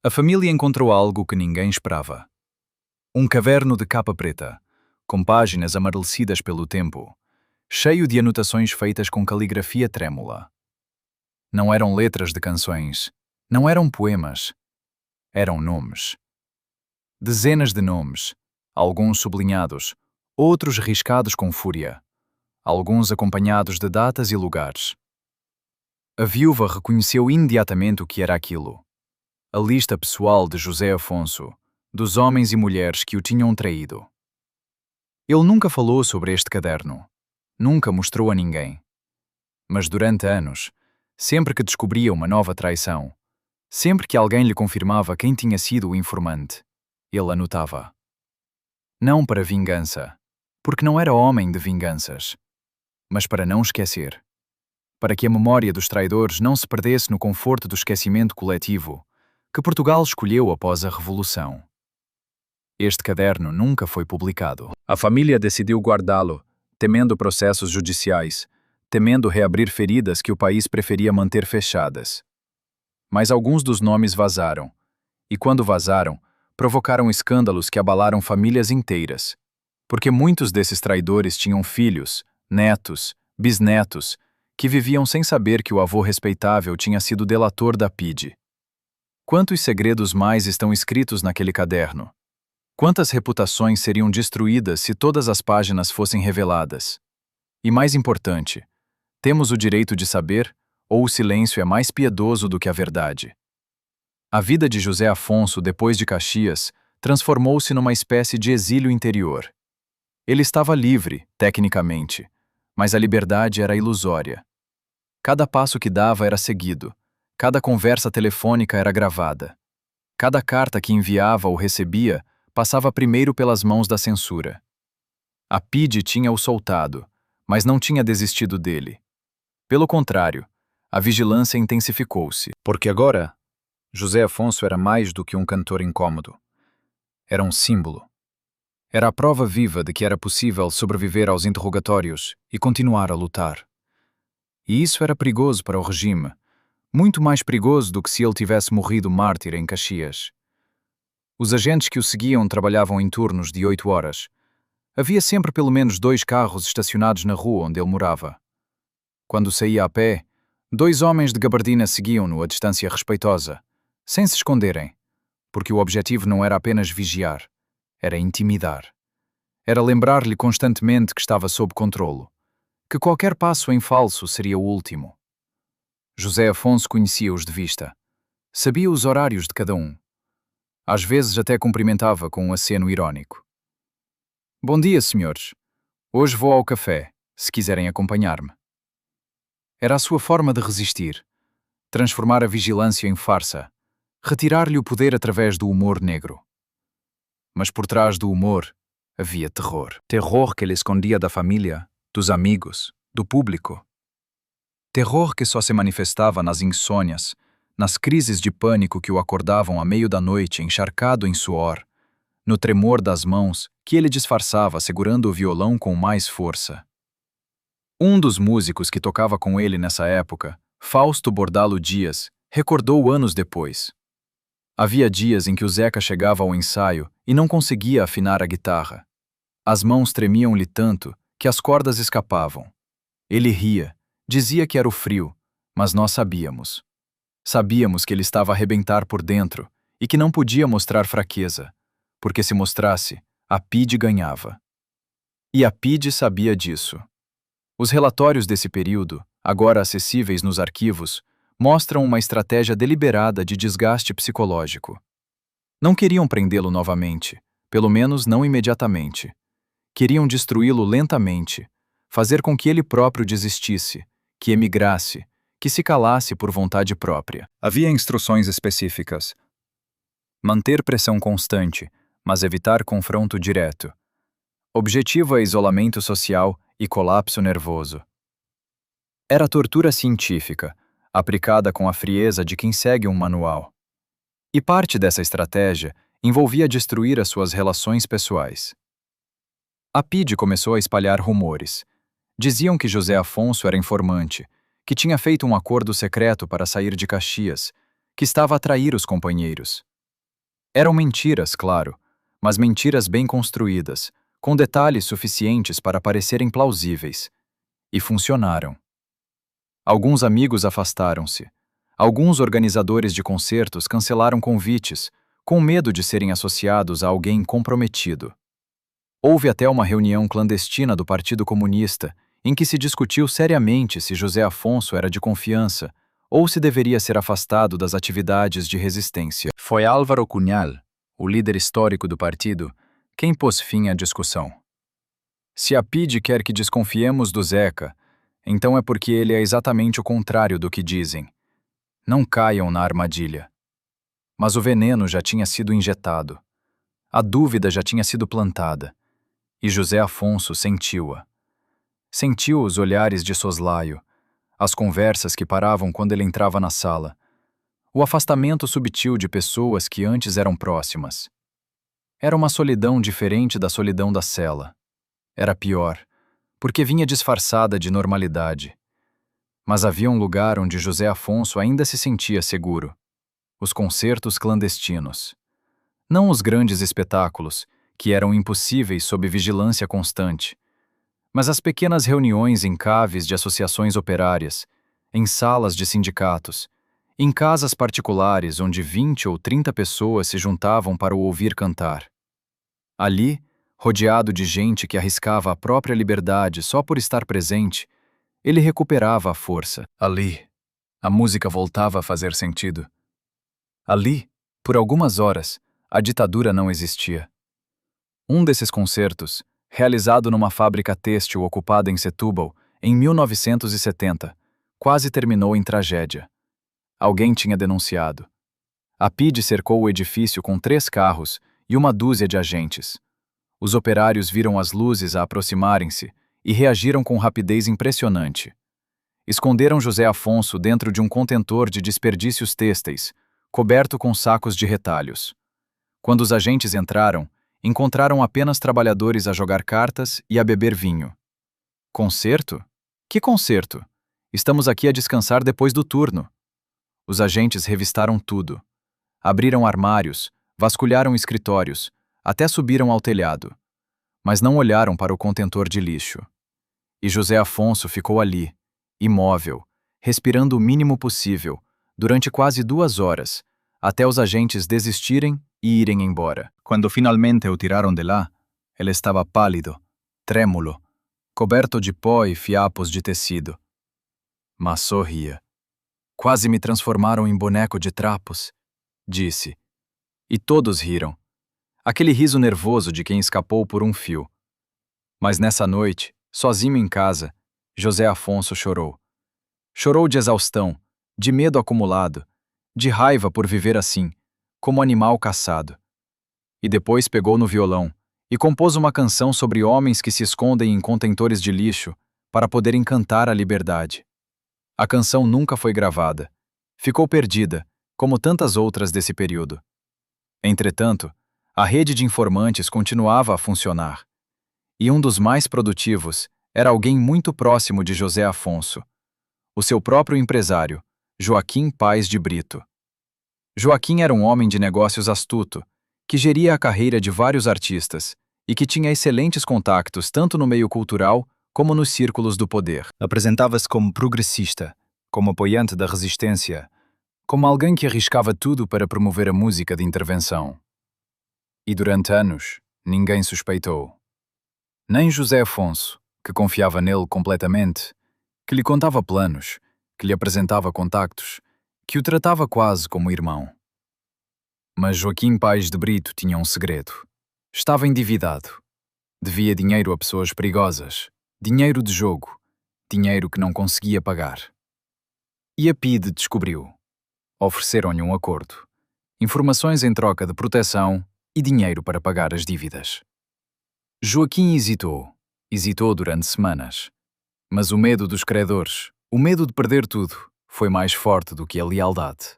a família encontrou algo que ninguém esperava. Um caderno de capa preta, com páginas amarelecidas pelo tempo, cheio de anotações feitas com caligrafia trêmula. Não eram letras de canções, não eram poemas, eram nomes. Dezenas de nomes, alguns sublinhados, outros riscados com fúria, alguns acompanhados de datas e lugares. A viúva reconheceu imediatamente o que era aquilo. A lista pessoal de José Afonso, dos homens e mulheres que o tinham traído. Ele nunca falou sobre este caderno, nunca mostrou a ninguém. Mas durante anos, sempre que descobria uma nova traição, sempre que alguém lhe confirmava quem tinha sido o informante, ele anotava. Não para vingança, porque não era homem de vinganças, mas para não esquecer. Para que a memória dos traidores não se perdesse no conforto do esquecimento coletivo que Portugal escolheu após a Revolução. Este caderno nunca foi publicado. A família decidiu guardá-lo, temendo processos judiciais, temendo reabrir feridas que o país preferia manter fechadas. Mas alguns dos nomes vazaram, e quando vazaram, provocaram escândalos que abalaram famílias inteiras, porque muitos desses traidores tinham filhos, netos, bisnetos, que viviam sem saber que o avô respeitável tinha sido delator da PIDE. Quantos segredos mais estão escritos naquele caderno? Quantas reputações seriam destruídas se todas as páginas fossem reveladas? E mais importante, temos o direito de saber, ou o silêncio é mais piedoso do que a verdade? A vida de José Afonso depois de Caxias transformou-se numa espécie de exílio interior. Ele estava livre, tecnicamente, mas a liberdade era ilusória. Cada passo que dava era seguido, cada conversa telefônica era gravada. Cada carta que enviava ou recebia passava primeiro pelas mãos da censura. A PIDE tinha-o soltado, mas não tinha desistido dele. Pelo contrário, a vigilância intensificou-se. Porque agora, José Afonso era mais do que um cantor incômodo. Era um símbolo. Era a prova viva de que era possível sobreviver aos interrogatórios e continuar a lutar. E isso era perigoso para o regime, muito mais perigoso do que se ele tivesse morrido mártir em Caxias. Os agentes que o seguiam trabalhavam em turnos de 8 horas. Havia sempre pelo menos 2 carros estacionados na rua onde ele morava. Quando saía a pé, 2 homens de gabardina seguiam-no a distância respeitosa, sem se esconderem, porque o objetivo não era apenas vigiar, era intimidar. Era lembrar-lhe constantemente que estava sob controlo, que qualquer passo em falso seria o último. José Afonso conhecia-os de vista. Sabia os horários de cada um. Às vezes até cumprimentava com um aceno irónico. Bom dia, senhores. Hoje vou ao café, se quiserem acompanhar-me. Era a sua forma de resistir, transformar a vigilância em farsa, retirar-lhe o poder através do humor negro. Mas por trás do humor havia terror. Terror que ele escondia da família, dos amigos, do público. Terror que só se manifestava nas insônias, nas crises de pânico que o acordavam à meio da noite encharcado em suor, no tremor das mãos que ele disfarçava segurando o violão com mais força. Um dos músicos que tocava com ele nessa época, Fausto Bordalo Dias, recordou anos depois. Havia dias em que o Zeca chegava ao ensaio e não conseguia afinar a guitarra. As mãos tremiam-lhe tanto que as cordas escapavam. Ele ria, dizia que era o frio, mas nós sabíamos. Sabíamos que ele estava a arrebentar por dentro e que não podia mostrar fraqueza, porque se mostrasse, a PIDE ganhava. E a PIDE sabia disso. Os relatórios desse período, agora acessíveis nos arquivos, mostram uma estratégia deliberada de desgaste psicológico. Não queriam prendê-lo novamente, pelo menos não imediatamente. Queriam destruí-lo lentamente, fazer com que ele próprio desistisse, que emigrasse, que se calasse por vontade própria. Havia instruções específicas. Manter pressão constante, mas evitar confronto direto. Objetivo é isolamento social e colapso nervoso. Era tortura científica, aplicada com a frieza de quem segue um manual. E parte dessa estratégia envolvia destruir as suas relações pessoais. A PIDE começou a espalhar rumores. Diziam que José Afonso era informante, que tinha feito um acordo secreto para sair de Caxias, que estava a trair os companheiros. Eram mentiras, claro, mas mentiras bem construídas, com detalhes suficientes para parecerem plausíveis. E funcionaram. Alguns amigos afastaram-se. Alguns organizadores de concertos cancelaram convites, com medo de serem associados a alguém comprometido. Houve até uma reunião clandestina do Partido Comunista, em que se discutiu seriamente se José Afonso era de confiança ou se deveria ser afastado das atividades de resistência. Foi Álvaro Cunhal, o líder histórico do partido, quem pôs fim à discussão. Se a PIDE quer que desconfiemos do Zeca, então é porque ele é exatamente o contrário do que dizem. Não caiam na armadilha. Mas o veneno já tinha sido injetado. A dúvida já tinha sido plantada. E José Afonso sentiu-a. Sentiu os olhares de soslaio, as conversas que paravam quando ele entrava na sala, o afastamento subtil de pessoas que antes eram próximas. Era uma solidão diferente da solidão da cela. Era pior, porque vinha disfarçada de normalidade. Mas havia um lugar onde José Afonso ainda se sentia seguro. Os concertos clandestinos. Não os grandes espetáculos, que eram impossíveis sob vigilância constante, mas as pequenas reuniões em caves de associações operárias, em salas de sindicatos, em casas particulares onde 20 ou 30 pessoas se juntavam para o ouvir cantar. Ali, rodeado de gente que arriscava a própria liberdade só por estar presente, ele recuperava a força. Ali, a música voltava a fazer sentido. Ali, por algumas horas, a ditadura não existia. Um desses concertos, realizado numa fábrica têxtil ocupada em Setúbal, em 1970, quase terminou em tragédia. Alguém tinha denunciado. A PIDE cercou o edifício com 3 carros e uma dúzia de agentes. Os operários viram as luzes a aproximarem-se e reagiram com rapidez impressionante. Esconderam José Afonso dentro de um contentor de desperdícios têxteis, coberto com sacos de retalhos. Quando os agentes entraram, encontraram apenas trabalhadores a jogar cartas e a beber vinho. Concerto? Que concerto? Estamos aqui a descansar depois do turno. Os agentes revistaram tudo. Abriram armários, vasculharam escritórios, até subiram ao telhado. Mas não olharam para o contentor de lixo. E José Afonso ficou ali, imóvel, respirando o mínimo possível, durante quase 2 horas, até os agentes desistirem e irem embora. Quando finalmente o tiraram de lá, ele estava pálido, trêmulo, coberto de pó e fiapos de tecido. Mas sorria. Quase me transformaram em boneco de trapos, disse. E todos riram. Aquele riso nervoso de quem escapou por um fio. Mas nessa noite, sozinho em casa, José Afonso chorou. Chorou de exaustão, de medo acumulado, de raiva por viver assim, como animal caçado. E depois pegou no violão e compôs uma canção sobre homens que se escondem em contentores de lixo para poderem cantar a liberdade. A canção nunca foi gravada. Ficou perdida, como tantas outras desse período. Entretanto, a rede de informantes continuava a funcionar. E um dos mais produtivos era alguém muito próximo de José Afonso, o seu próprio empresário, Joaquim Paes de Brito. Joaquim era um homem de negócios astuto, que geria a carreira de vários artistas e que tinha excelentes contactos tanto no meio cultural como nos círculos do poder. Apresentava-se como progressista, como apoiante da resistência, como alguém que arriscava tudo para promover a música de intervenção. E durante anos, ninguém suspeitou. Nem José Afonso, que confiava nele completamente, que lhe contava planos, que lhe apresentava contactos, que o tratava quase como irmão. Mas Joaquim Paes de Brito tinha um segredo. Estava endividado. Devia dinheiro a pessoas perigosas, dinheiro de jogo, dinheiro que não conseguia pagar. E a PIDE descobriu. Ofereceram-lhe um acordo. Informações em troca de proteção e dinheiro para pagar as dívidas. Joaquim hesitou durante semanas. Mas o medo dos credores, o medo de perder tudo, foi mais forte do que a lealdade.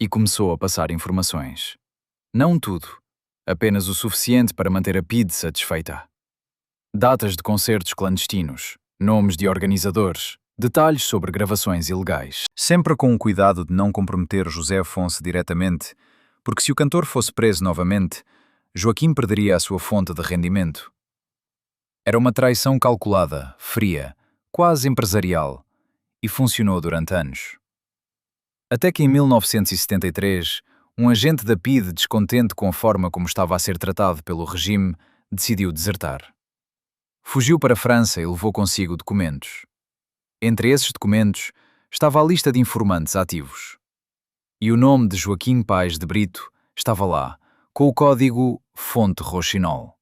E começou a passar informações. Não tudo, apenas o suficiente para manter a PIDE satisfeita. Datas de concertos clandestinos, nomes de organizadores, detalhes sobre gravações ilegais. Sempre com o cuidado de não comprometer José Afonso diretamente, porque se o cantor fosse preso novamente, Joaquim perderia a sua fonte de rendimento. Era uma traição calculada, fria, quase empresarial, e funcionou durante anos. Até que em 1973, um agente da PIDE, descontente com a forma como estava a ser tratado pelo regime, decidiu desertar. Fugiu para a França e levou consigo documentos. Entre esses documentos estava a lista de informantes ativos. E o nome de Joaquim Paes de Brito estava lá, com o código Fonte Rochinol.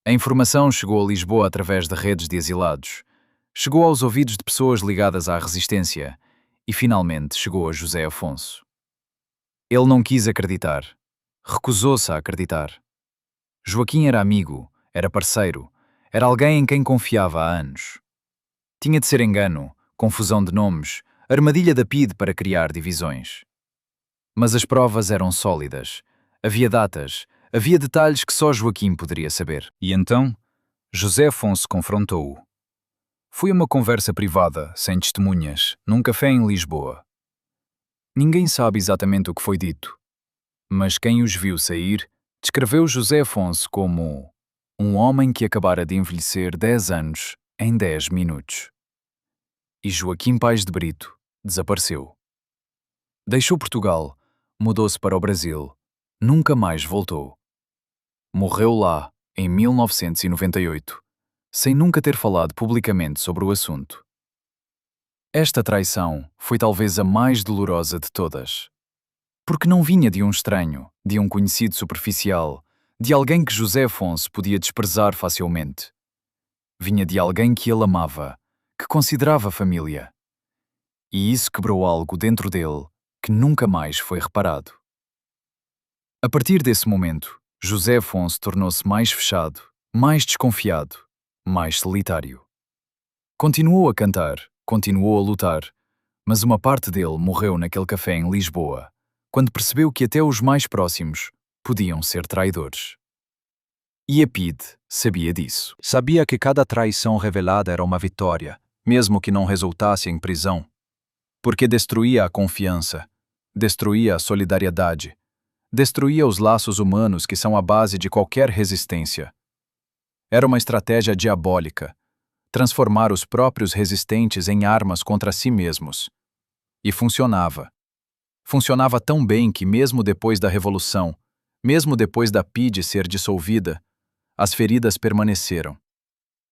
A informação chegou a Lisboa através de redes de exilados, chegou aos ouvidos de pessoas ligadas à resistência e, finalmente, chegou a José Afonso. Ele não quis acreditar. Recusou-se a acreditar. Joaquim era amigo, era parceiro, era alguém em quem confiava há anos. Tinha de ser engano, confusão de nomes, armadilha da PIDE para criar divisões. Mas as provas eram sólidas. Havia datas, havia detalhes que só Joaquim poderia saber. E então, José Afonso confrontou-o. Foi uma conversa privada, sem testemunhas, num café em Lisboa. Ninguém sabe exatamente o que foi dito, mas quem os viu sair descreveu José Afonso como um homem que acabara de envelhecer 10 anos em 10 minutos. E Joaquim Paes de Brito desapareceu. Deixou Portugal, mudou-se para o Brasil, nunca mais voltou. Morreu lá, em 1998, sem nunca ter falado publicamente sobre o assunto. Esta traição foi talvez a mais dolorosa de todas. Porque não vinha de um estranho, de um conhecido superficial, de alguém que José Afonso podia desprezar facilmente. Vinha de alguém que ele amava, que considerava família. E isso quebrou algo dentro dele que nunca mais foi reparado. A partir desse momento, José Afonso tornou-se mais fechado, mais desconfiado, mais solitário. Continuou a cantar, continuou a lutar, mas uma parte dele morreu naquele café em Lisboa, quando percebeu que até os mais próximos podiam ser traidores. E a PIDE sabia disso. Sabia que cada traição revelada era uma vitória, mesmo que não resultasse em prisão. Porque destruía a confiança, destruía a solidariedade, destruía os laços humanos que são a base de qualquer resistência. Era uma estratégia diabólica, transformar os próprios resistentes em armas contra si mesmos. E funcionava. Funcionava tão bem que mesmo depois da Revolução, mesmo depois da PIDE ser dissolvida, as feridas permaneceram.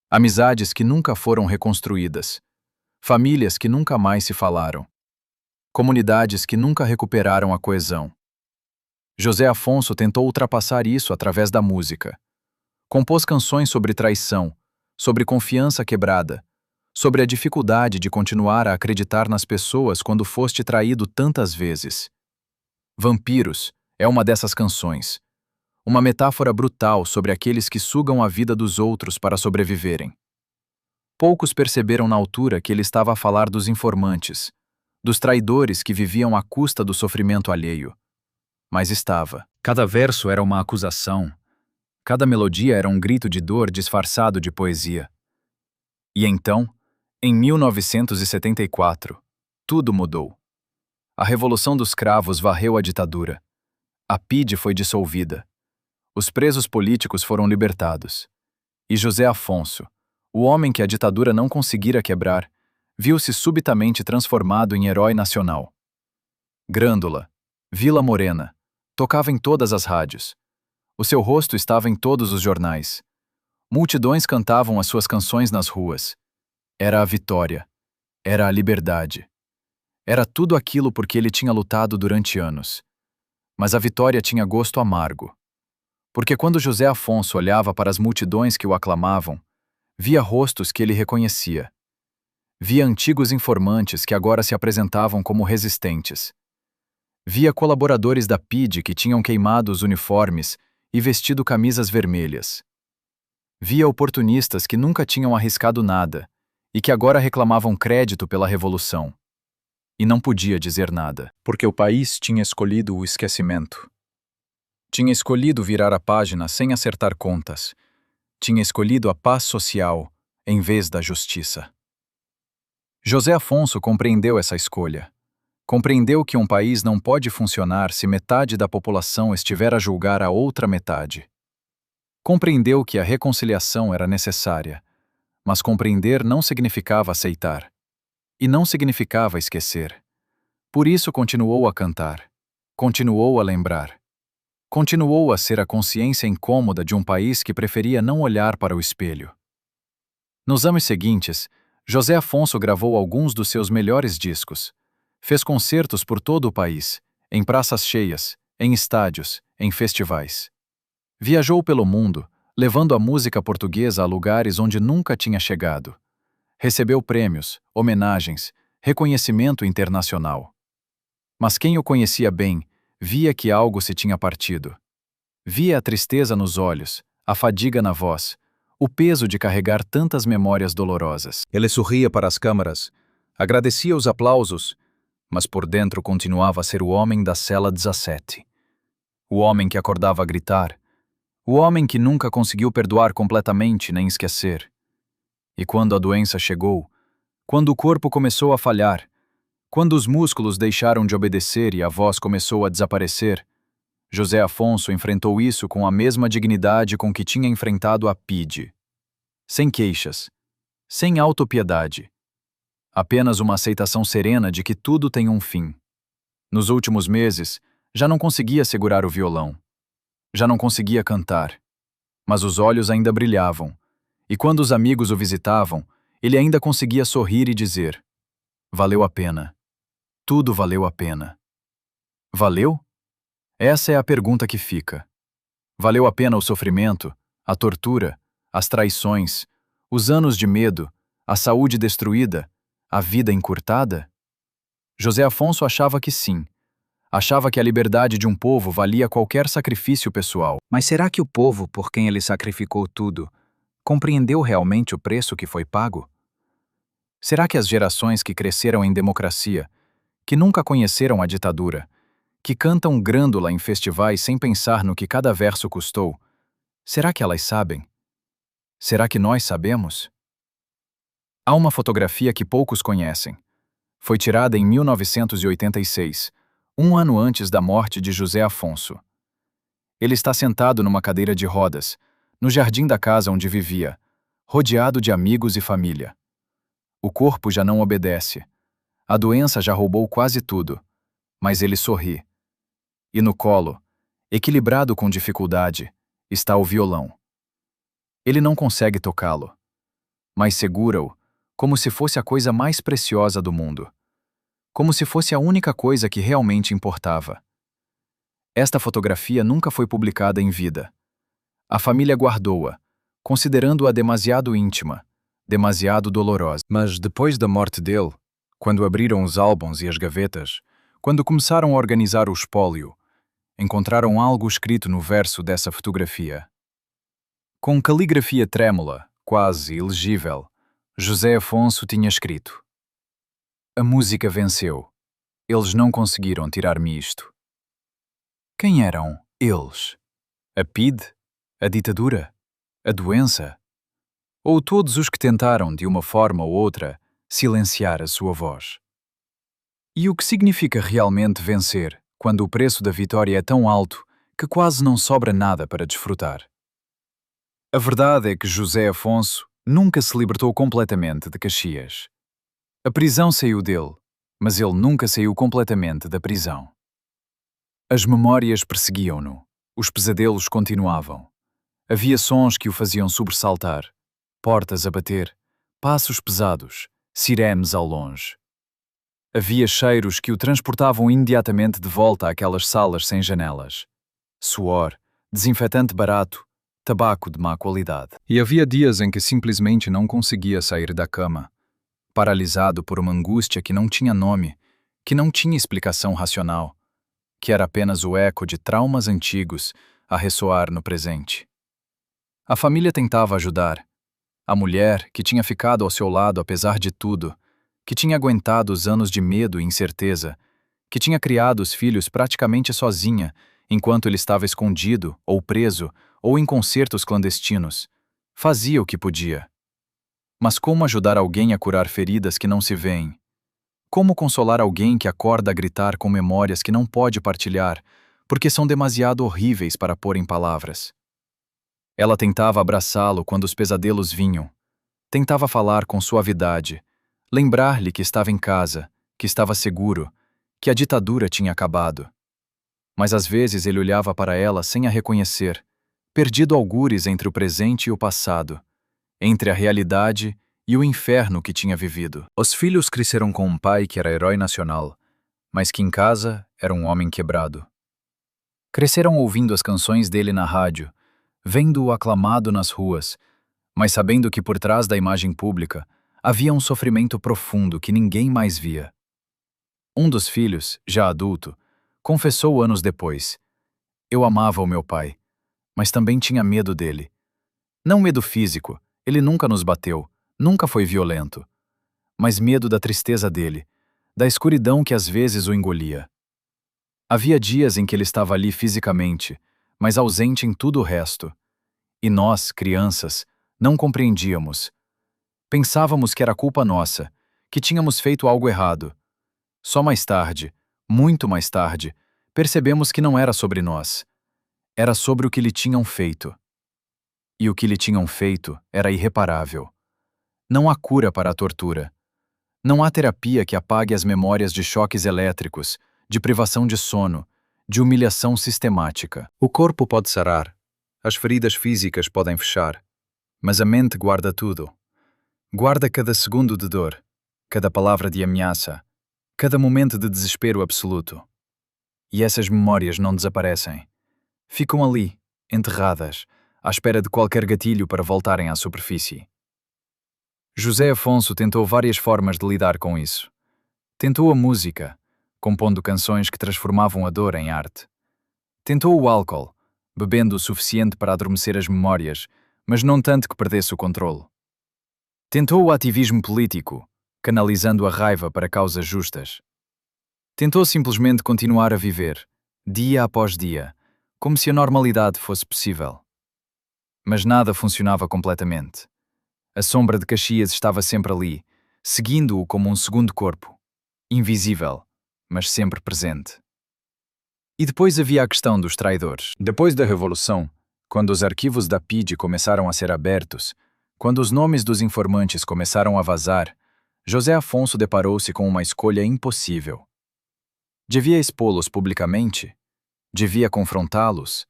Amizades que nunca foram reconstruídas, famílias que nunca mais se falaram, comunidades que nunca recuperaram a coesão. José Afonso tentou ultrapassar isso através da música. Compôs canções sobre traição, sobre confiança quebrada, sobre a dificuldade de continuar a acreditar nas pessoas quando foste traído tantas vezes. Vampiros é uma dessas canções, uma metáfora brutal sobre aqueles que sugam a vida dos outros para sobreviverem. Poucos perceberam na altura que ele estava a falar dos informantes, dos traidores que viviam à custa do sofrimento alheio. Mas estava. Cada verso era uma acusação, cada melodia era um grito de dor disfarçado de poesia. E então, em 1974, tudo mudou. A Revolução dos Cravos varreu a ditadura. A PIDE foi dissolvida. Os presos políticos foram libertados. E José Afonso, o homem que a ditadura não conseguira quebrar, viu-se subitamente transformado em herói nacional. Grândola, Vila Morena, tocava em todas as rádios. O seu rosto estava em todos os jornais. Multidões cantavam as suas canções nas ruas. Era a vitória. Era a liberdade. Era tudo aquilo por que ele tinha lutado durante anos. Mas a vitória tinha gosto amargo. Porque quando José Afonso olhava para as multidões que o aclamavam, via rostos que ele reconhecia. Via antigos informantes que agora se apresentavam como resistentes. Via colaboradores da PIDE que tinham queimado os uniformes e vestido camisas vermelhas. Via oportunistas que nunca tinham arriscado nada e que agora reclamavam crédito pela revolução. E não podia dizer nada, porque o país tinha escolhido o esquecimento. Tinha escolhido virar a página sem acertar contas. Tinha escolhido a paz social em vez da justiça. José Afonso compreendeu essa escolha. Compreendeu que um país não pode funcionar se metade da população estiver a julgar a outra metade. Compreendeu que a reconciliação era necessária, mas compreender não significava aceitar. E não significava esquecer. Por isso continuou a cantar. Continuou a lembrar. Continuou a ser a consciência incômoda de um país que preferia não olhar para o espelho. Nos anos seguintes, José Afonso gravou alguns dos seus melhores discos. Fez concertos por todo o país, em praças cheias, em estádios, em festivais. Viajou pelo mundo, levando a música portuguesa a lugares onde nunca tinha chegado. Recebeu prêmios, homenagens, reconhecimento internacional. Mas quem o conhecia bem, via que algo se tinha partido. Via a tristeza nos olhos, a fadiga na voz, o peso de carregar tantas memórias dolorosas. Ele sorria para as câmaras, agradecia os aplausos, mas por dentro continuava a ser o homem da cela 17. O homem que acordava a gritar. O homem que nunca conseguiu perdoar completamente nem esquecer. E quando a doença chegou, quando o corpo começou a falhar, quando os músculos deixaram de obedecer e a voz começou a desaparecer, José Afonso enfrentou isso com a mesma dignidade com que tinha enfrentado a PIDE. Sem queixas, sem autopiedade. Apenas uma aceitação serena de que tudo tem um fim. Nos últimos meses, já não conseguia segurar o violão. Já não conseguia cantar. Mas os olhos ainda brilhavam, e quando os amigos o visitavam, ele ainda conseguia sorrir e dizer: valeu a pena. Tudo valeu a pena. Valeu? Essa é a pergunta que fica. Valeu a pena o sofrimento, a tortura, as traições, os anos de medo, a saúde destruída, a vida encurtada? José Afonso achava que sim. Achava que a liberdade de um povo valia qualquer sacrifício pessoal. Mas será que o povo, por quem ele sacrificou tudo, compreendeu realmente o preço que foi pago? Será que as gerações que cresceram em democracia, que nunca conheceram a ditadura, que cantam Grândola em festivais sem pensar no que cada verso custou, será que elas sabem? Será que nós sabemos? Há uma fotografia que poucos conhecem. Foi tirada em 1986, um ano antes da morte de José Afonso. Ele está sentado numa cadeira de rodas, no jardim da casa onde vivia, rodeado de amigos e família. O corpo já não obedece. A doença já roubou quase tudo, mas ele sorri. E no colo, equilibrado com dificuldade, está o violão. Ele não consegue tocá-lo, mas segura-o como se fosse a coisa mais preciosa do mundo. Como se fosse a única coisa que realmente importava. Esta fotografia nunca foi publicada em vida. A família guardou-a, considerando-a demasiado íntima, demasiado dolorosa. Mas depois da morte dele, quando abriram os álbuns e as gavetas, quando começaram a organizar o espólio, encontraram algo escrito no verso dessa fotografia. Com caligrafia trêmula, quase ilegível, José Afonso tinha escrito: "A música venceu. Eles não conseguiram tirar-me isto." Quem eram eles? A PIDE? A ditadura? A doença? Ou todos os que tentaram, de uma forma ou outra, silenciar a sua voz? E o que significa realmente vencer, quando o preço da vitória é tão alto que quase não sobra nada para desfrutar? A verdade é que José Afonso nunca se libertou completamente de Caxias. A prisão saiu dele, mas ele nunca saiu completamente da prisão. As memórias perseguiam-no, os pesadelos continuavam. Havia sons que o faziam sobressaltar, portas a bater, passos pesados, sirenes ao longe. Havia cheiros que o transportavam imediatamente de volta àquelas salas sem janelas. Suor, desinfetante barato, tabaco de má qualidade. E havia dias em que simplesmente não conseguia sair da cama, paralisado por uma angústia que não tinha nome, que não tinha explicação racional, que era apenas o eco de traumas antigos a ressoar no presente. A família tentava ajudar. A mulher, que tinha ficado ao seu lado apesar de tudo, que tinha aguentado os anos de medo e incerteza, que tinha criado os filhos praticamente sozinha, enquanto ele estava escondido, ou preso, ou em concertos clandestinos, fazia o que podia. Mas como ajudar alguém a curar feridas que não se veem? Como consolar alguém que acorda a gritar com memórias que não pode partilhar, porque são demasiado horríveis para pôr em palavras? Ela tentava abraçá-lo quando os pesadelos vinham. Tentava falar com suavidade, lembrar-lhe que estava em casa, que estava seguro, que a ditadura tinha acabado. Mas às vezes ele olhava para ela sem a reconhecer, perdido algures entre o presente e o passado, entre a realidade e o inferno que tinha vivido. Os filhos cresceram com um pai que era herói nacional, mas que em casa era um homem quebrado. Cresceram ouvindo as canções dele na rádio, vendo-o aclamado nas ruas, mas sabendo que por trás da imagem pública havia um sofrimento profundo que ninguém mais via. Um dos filhos, já adulto, confessou anos depois: "Eu amava o meu pai, mas também tinha medo dele. Não medo físico, ele nunca nos bateu, nunca foi violento, mas medo da tristeza dele, da escuridão que às vezes o engolia. Havia dias em que ele estava ali fisicamente, mas ausente em tudo o resto. E nós, crianças, não compreendíamos. Pensávamos que era culpa nossa, que tínhamos feito algo errado. Só mais tarde, muito mais tarde, percebemos que não era sobre nós. Era sobre o que lhe tinham feito. E o que lhe tinham feito era irreparável. Não há cura para a tortura. Não há terapia que apague as memórias de choques elétricos, de privação de sono, de humilhação sistemática. O corpo pode sarar, as feridas físicas podem fechar, mas a mente guarda tudo. Guarda cada segundo de dor, cada palavra de ameaça, cada momento de desespero absoluto. E essas memórias não desaparecem. Ficam ali, enterradas, à espera de qualquer gatilho para voltarem à superfície. José Afonso tentou várias formas de lidar com isso. Tentou a música, compondo canções que transformavam a dor em arte. Tentou o álcool, bebendo o suficiente para adormecer as memórias, mas não tanto que perdesse o controle. Tentou o ativismo político, canalizando a raiva para causas justas. Tentou simplesmente continuar a viver, dia após dia, como se a normalidade fosse possível. Mas nada funcionava completamente. A sombra de Caxias estava sempre ali, seguindo-o como um segundo corpo, invisível, mas sempre presente. E depois havia a questão dos traidores. Depois da Revolução, quando os arquivos da PIDE começaram a ser abertos, quando os nomes dos informantes começaram a vazar, José Afonso deparou-se com uma escolha impossível. Devia expô-los publicamente? Devia confrontá-los?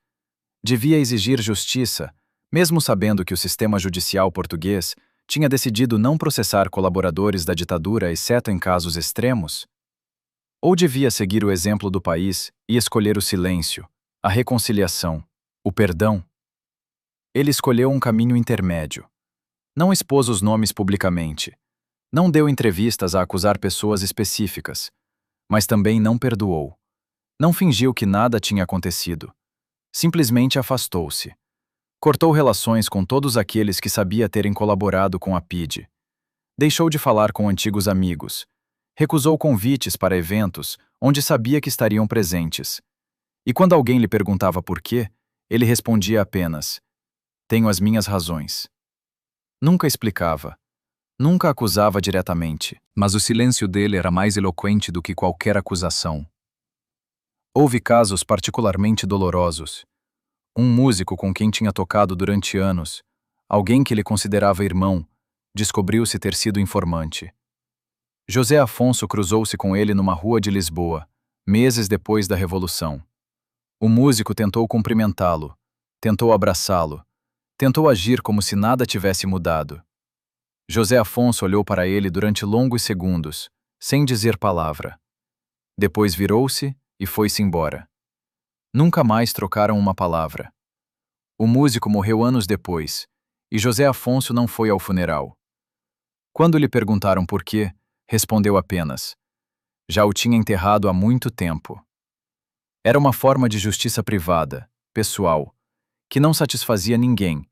Devia exigir justiça, mesmo sabendo que o sistema judicial português tinha decidido não processar colaboradores da ditadura exceto em casos extremos? Ou devia seguir o exemplo do país e escolher o silêncio, a reconciliação, o perdão? Ele escolheu um caminho intermédio. Não expôs os nomes publicamente. Não deu entrevistas a acusar pessoas específicas. Mas também não perdoou. Não fingiu que nada tinha acontecido. Simplesmente afastou-se. Cortou relações com todos aqueles que sabia terem colaborado com a PIDE. Deixou de falar com antigos amigos. Recusou convites para eventos onde sabia que estariam presentes. E quando alguém lhe perguntava por quê, ele respondia apenas: tenho as minhas razões. Nunca explicava. Nunca acusava diretamente. Mas o silêncio dele era mais eloquente do que qualquer acusação. Houve casos particularmente dolorosos. Um músico com quem tinha tocado durante anos, alguém que ele considerava irmão, descobriu-se ter sido informante. José Afonso cruzou-se com ele numa rua de Lisboa, meses depois da Revolução. O músico tentou cumprimentá-lo, tentou abraçá-lo, tentou agir como se nada tivesse mudado. José Afonso olhou para ele durante longos segundos, sem dizer palavra. Depois virou-se e foi-se embora. Nunca mais trocaram uma palavra. O músico morreu anos depois, e José Afonso não foi ao funeral. Quando lhe perguntaram por quê, respondeu apenas: já o tinha enterrado há muito tempo. Era uma forma de justiça privada, pessoal, que não satisfazia ninguém,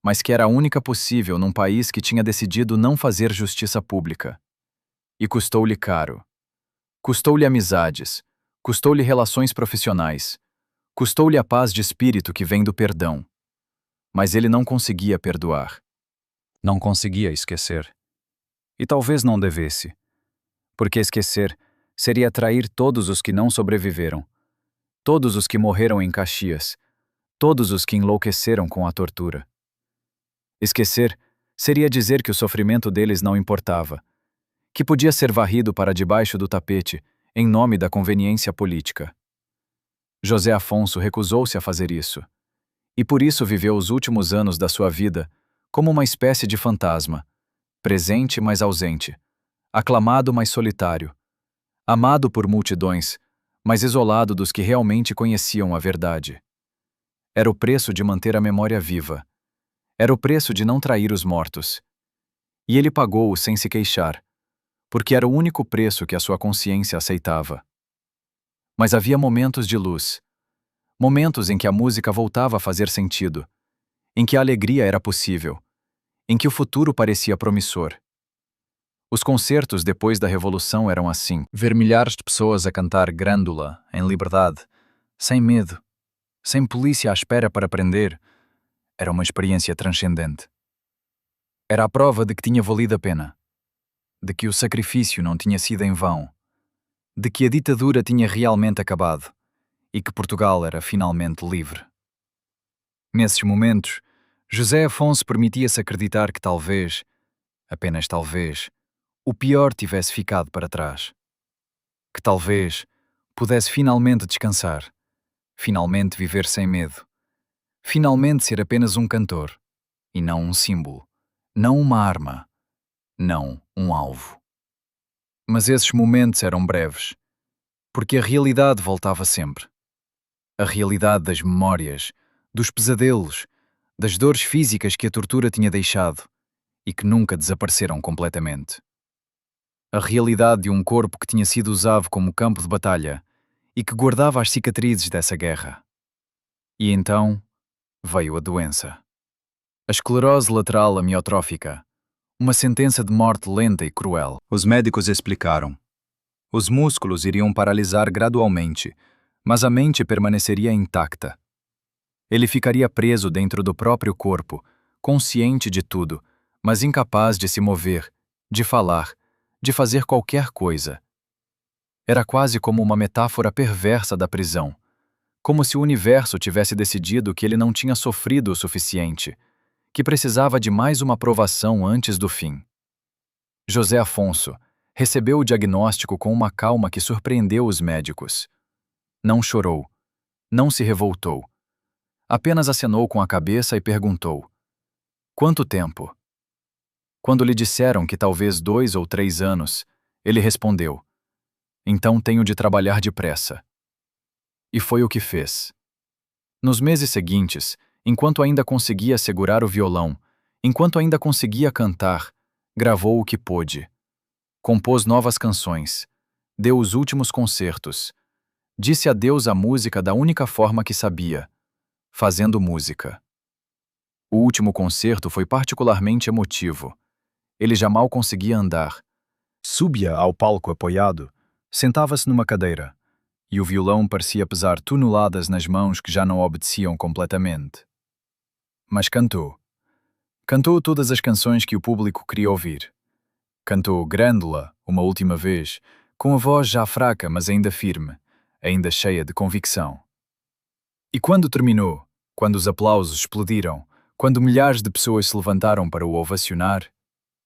mas que era a única possível num país que tinha decidido não fazer justiça pública. E custou-lhe caro. Custou-lhe amizades, custou-lhe relações profissionais, custou-lhe a paz de espírito que vem do perdão. Mas ele não conseguia perdoar. Não conseguia esquecer. E talvez não devesse. Porque esquecer seria trair todos os que não sobreviveram, todos os que morreram em Caxias, todos os que enlouqueceram com a tortura. Esquecer seria dizer que o sofrimento deles não importava, que podia ser varrido para debaixo do tapete em nome da conveniência política. José Afonso recusou-se a fazer isso, e por isso viveu os últimos anos da sua vida como uma espécie de fantasma, presente mas ausente, aclamado mas solitário, amado por multidões, mas isolado dos que realmente conheciam a verdade. Era o preço de manter a memória viva. Era o preço de não trair os mortos. E ele pagou-o sem se queixar, porque era o único preço que a sua consciência aceitava. Mas havia momentos de luz, momentos em que a música voltava a fazer sentido, em que a alegria era possível, em que o futuro parecia promissor. Os concertos depois da Revolução eram assim: ver milhares de pessoas a cantar Grândola, em liberdade, sem medo, sem polícia à espera para prender. Era uma experiência transcendente. Era a prova de que tinha valido a pena, de que o sacrifício não tinha sido em vão, de que a ditadura tinha realmente acabado e que Portugal era finalmente livre. Nesses momentos, José Afonso permitia-se acreditar que talvez, apenas talvez, o pior tivesse ficado para trás. Que talvez pudesse finalmente descansar, finalmente viver sem medo, finalmente ser apenas um cantor, e não um símbolo, não uma arma, não um alvo. Mas esses momentos eram breves, porque a realidade voltava sempre. A realidade das memórias, dos pesadelos, das dores físicas que a tortura tinha deixado e que nunca desapareceram completamente. A realidade de um corpo que tinha sido usado como campo de batalha e que guardava as cicatrizes dessa guerra. E então veio a doença. A esclerose lateral amiotrófica, uma sentença de morte lenta e cruel. Os médicos explicaram. Os músculos iriam paralisar gradualmente, mas a mente permaneceria intacta. Ele ficaria preso dentro do próprio corpo, consciente de tudo, mas incapaz de se mover, de falar, de fazer qualquer coisa. Era quase como uma metáfora perversa da prisão, como se o universo tivesse decidido que ele não tinha sofrido o suficiente, que precisava de mais uma provação antes do fim. José Afonso recebeu o diagnóstico com uma calma que surpreendeu os médicos. Não chorou, não se revoltou. Apenas acenou com a cabeça e perguntou: quanto tempo? Quando lhe disseram que talvez 2 ou 3 anos, ele respondeu: então tenho de trabalhar depressa. E foi o que fez. Nos meses seguintes, enquanto ainda conseguia segurar o violão, Enquanto ainda conseguia cantar, gravou o que pôde. Compôs novas canções. Deu os últimos concertos. Disse adeus à música da única forma que sabia, fazendo música. O último concerto foi particularmente emotivo. Ele já mal conseguia andar. Subia ao palco apoiado, sentava-se numa cadeira, e o violão parecia pesar toneladas nas mãos que já não obedeciam completamente. Mas cantou. Cantou todas as canções que o público queria ouvir. Cantou Grândola, uma última vez, com a voz já fraca, mas ainda firme, ainda cheia de convicção. E quando terminou, quando os aplausos explodiram, quando milhares de pessoas se levantaram para o ovacionar,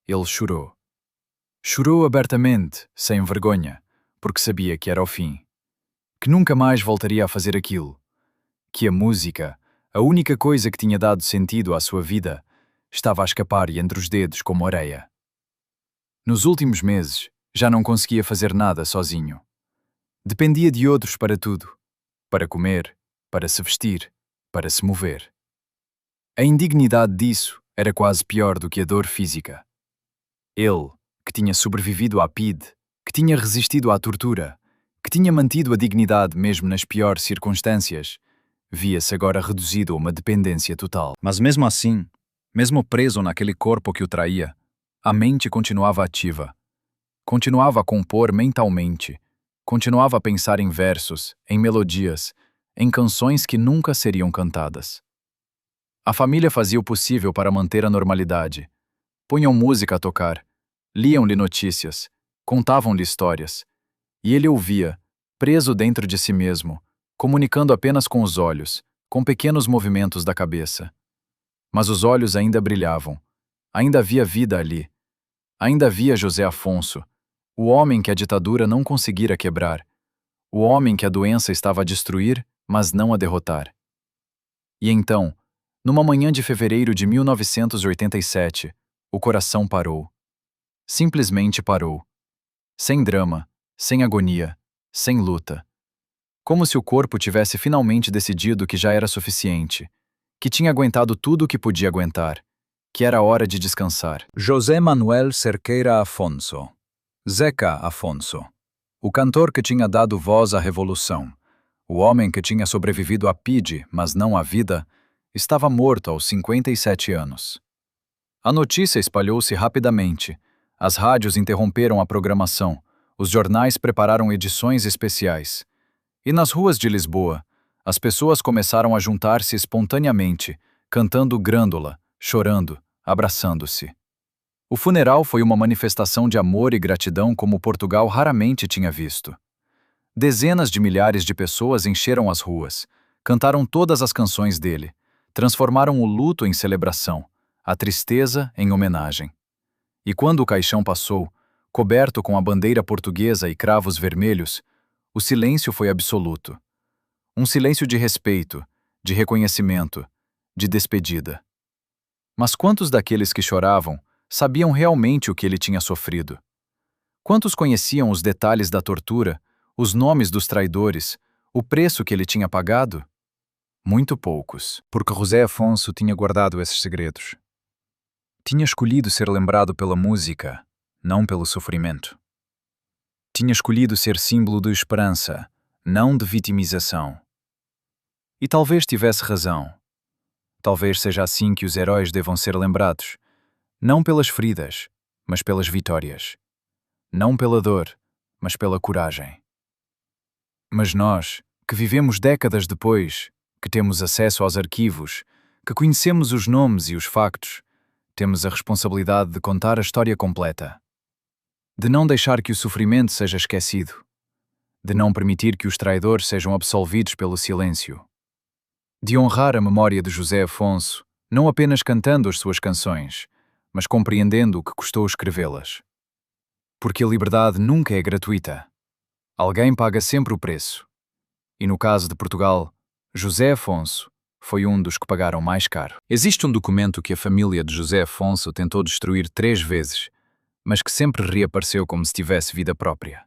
ele chorou. Chorou abertamente, sem vergonha, porque sabia que era o fim. Que nunca mais voltaria a fazer aquilo. Que a música, a única coisa que tinha dado sentido à sua vida, estava a escapar entre os dedos como areia. Nos últimos meses, já não conseguia fazer nada sozinho. Dependia de outros para tudo. Para comer, para se vestir, para se mover. A indignidade disso era quase pior do que a dor física. Ele, que tinha sobrevivido à PIDE, que tinha resistido à tortura, que tinha mantido a dignidade mesmo nas piores circunstâncias, via-se agora reduzido a uma dependência total. Mas mesmo assim, mesmo preso naquele corpo que o traía, a mente continuava ativa. Continuava a compor mentalmente, continuava a pensar em versos, em melodias, em canções que nunca seriam cantadas. A família fazia o possível para manter a normalidade. Punham música a tocar, liam-lhe notícias, contavam-lhe histórias. E ele ouvia, preso dentro de si mesmo, comunicando apenas com os olhos, com pequenos movimentos da cabeça. Mas os olhos ainda brilhavam. Ainda havia vida ali. Ainda havia José Afonso, o homem que a ditadura não conseguira quebrar. O homem que a doença estava a destruir, mas não a derrotar. E então, numa manhã de fevereiro de 1987, o coração parou. Simplesmente parou. Sem drama, sem agonia, sem luta. Como se o corpo tivesse finalmente decidido que já era suficiente, que tinha aguentado tudo o que podia aguentar, que era hora de descansar. José Manuel Cerqueira Afonso. Zeca Afonso. O cantor que tinha dado voz à revolução, o homem que tinha sobrevivido à PIDE, mas não à vida, estava morto aos 57 anos. A notícia espalhou-se rapidamente. As rádios interromperam a programação, os jornais prepararam edições especiais. E nas ruas de Lisboa, as pessoas começaram a juntar-se espontaneamente, cantando Grândola, chorando, abraçando-se. O funeral foi uma manifestação de amor e gratidão como Portugal raramente tinha visto. Dezenas de milhares de pessoas encheram as ruas, cantaram todas as canções dele, transformaram o luto em celebração, a tristeza em homenagem. E quando o caixão passou, coberto com a bandeira portuguesa e cravos vermelhos, o silêncio foi absoluto. Um silêncio de respeito, de reconhecimento, de despedida. Mas quantos daqueles que choravam sabiam realmente o que ele tinha sofrido? Quantos conheciam os detalhes da tortura, os nomes dos traidores, o preço que ele tinha pagado? Muito poucos, porque José Afonso tinha guardado esses segredos. Tinha escolhido ser lembrado pela música, não pelo sofrimento. Tinha escolhido ser símbolo de esperança, não de vitimização. E talvez tivesse razão. Talvez seja assim que os heróis devam ser lembrados, não pelas feridas, mas pelas vitórias. Não pela dor, mas pela coragem. Mas nós, que vivemos décadas depois, que temos acesso aos arquivos, que conhecemos os nomes e os factos, temos a responsabilidade de contar a história completa. De não deixar que o sofrimento seja esquecido. De não permitir que os traidores sejam absolvidos pelo silêncio. De honrar a memória de José Afonso, não apenas cantando as suas canções, mas compreendendo o que custou escrevê-las. Porque a liberdade nunca é gratuita. Alguém paga sempre o preço. E no caso de Portugal, José Afonso foi um dos que pagaram mais caro. Existe um documento que a família de José Afonso tentou destruir 3 vezes, mas que sempre reapareceu como se tivesse vida própria.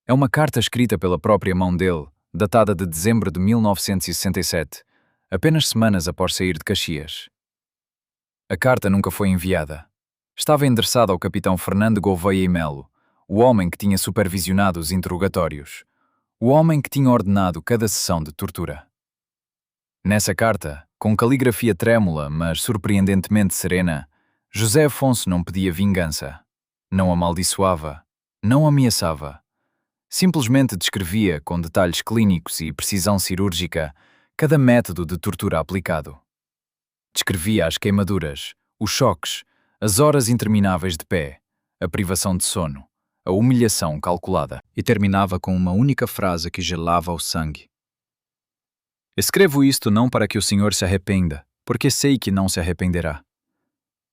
É uma carta escrita pela própria mão dele, datada de dezembro de 1967, apenas semanas após sair de Caxias. A carta nunca foi enviada. Estava endereçada ao capitão Fernando Gouveia e Melo, o homem que tinha supervisionado os interrogatórios, o homem que tinha ordenado cada sessão de tortura. Nessa carta, com caligrafia trêmula, mas surpreendentemente serena, José Afonso não pedia vingança, não amaldiçoava, não ameaçava. Simplesmente descrevia, com detalhes clínicos e precisão cirúrgica, cada método de tortura aplicado. Descrevia as queimaduras, os choques, as horas intermináveis de pé, a privação de sono, a humilhação calculada, e terminava com uma única frase que gelava o sangue. Escrevo isto não para que o senhor se arrependa, porque sei que não se arrependerá.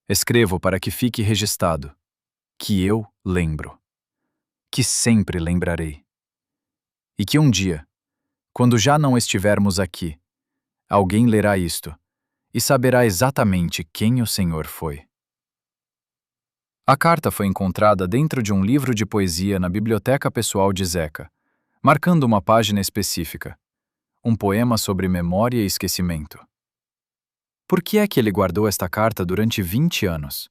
Escrevo para que fique registrado, que eu lembro, que sempre lembrarei. E que um dia, quando já não estivermos aqui, alguém lerá isto e saberá exatamente quem o senhor foi. A carta foi encontrada dentro de um livro de poesia na biblioteca pessoal de Zeca, marcando uma página específica, um poema sobre memória e esquecimento. Por que é que ele guardou esta carta durante 20 anos?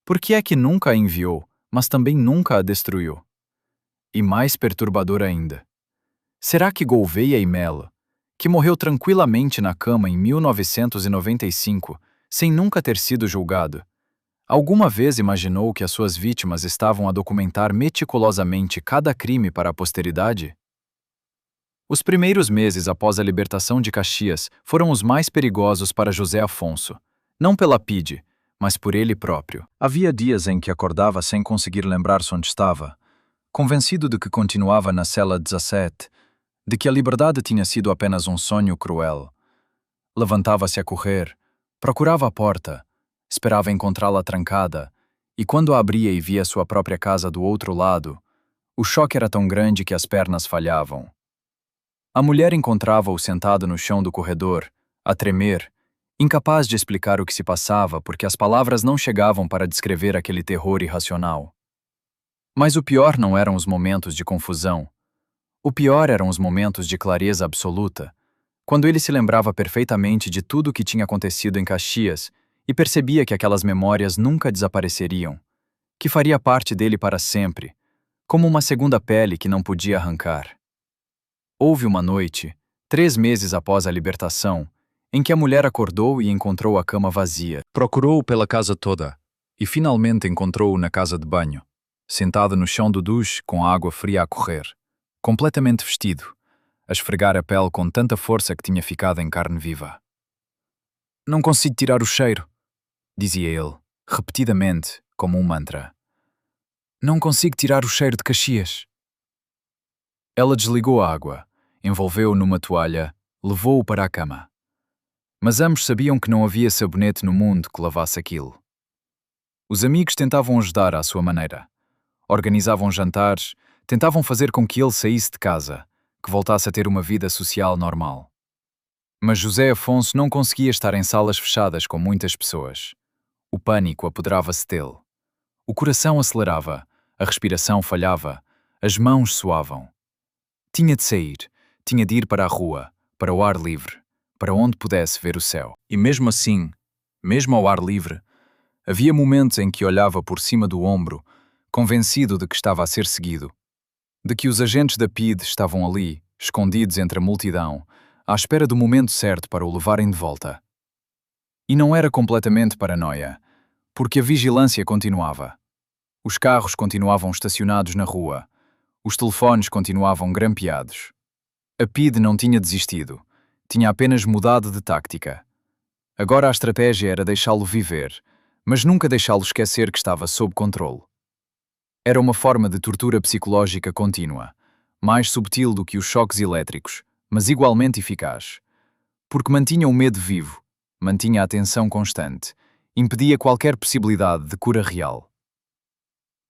Por que é que nunca a enviou, mas também nunca a destruiu? E mais perturbador ainda, será que Gouveia e Melo, que morreu tranquilamente na cama em 1995, sem nunca ter sido julgado, alguma vez imaginou que as suas vítimas estavam a documentar meticulosamente cada crime para a posteridade? Os primeiros meses após a libertação de Caxias foram os mais perigosos para José Afonso, não pela PIDE, mas por ele próprio. Havia dias em que acordava sem conseguir lembrar-se onde estava, convencido de que continuava na cela 17, de que a liberdade tinha sido apenas um sonho cruel. Levantava-se a correr, procurava a porta, esperava encontrá-la trancada, e quando a abria e via sua própria casa do outro lado, o choque era tão grande que as pernas falhavam. A mulher encontrava-o sentado no chão do corredor, a tremer, incapaz de explicar o que se passava porque as palavras não chegavam para descrever aquele terror irracional. Mas o pior não eram os momentos de confusão. O pior eram os momentos de clareza absoluta, quando ele se lembrava perfeitamente de tudo o que tinha acontecido em Caxias e percebia que aquelas memórias nunca desapareceriam, que faria parte dele para sempre, como uma segunda pele que não podia arrancar. Houve uma noite, 3 meses após a libertação, em que a mulher acordou e encontrou a cama vazia. Procurou-o pela casa toda e finalmente encontrou-o na casa de banho, sentado no chão do duche com a água fria a correr, completamente vestido, a esfregar a pele com tanta força que tinha ficado em carne viva. Não consigo tirar o cheiro, dizia ele, repetidamente, como um mantra. Não consigo tirar o cheiro de Caxias. Ela desligou a água, envolveu-o numa toalha, levou-o para a cama. Mas ambos sabiam que não havia sabonete no mundo que lavasse aquilo. Os amigos tentavam ajudar à sua maneira. Organizavam jantares, tentavam fazer com que ele saísse de casa, que voltasse a ter uma vida social normal. Mas José Afonso não conseguia estar em salas fechadas com muitas pessoas. O pânico apoderava-se dele. O coração acelerava, a respiração falhava, as mãos suavam. Tinha de sair, tinha de ir para a rua, para o ar livre, para onde pudesse ver o céu. E mesmo assim, mesmo ao ar livre, havia momentos em que olhava por cima do ombro, convencido de que estava a ser seguido, de que os agentes da PIDE estavam ali, escondidos entre a multidão, à espera do momento certo para o levarem de volta. E não era completamente paranoia, porque a vigilância continuava. Os carros continuavam estacionados na rua, os telefones continuavam grampeados. A PIDE não tinha desistido, tinha apenas mudado de tática. Agora a estratégia era deixá-lo viver, mas nunca deixá-lo esquecer que estava sob controle. Era uma forma de tortura psicológica contínua, mais subtil do que os choques elétricos, mas igualmente eficaz, porque mantinha o medo vivo, mantinha a atenção constante, impedia qualquer possibilidade de cura real.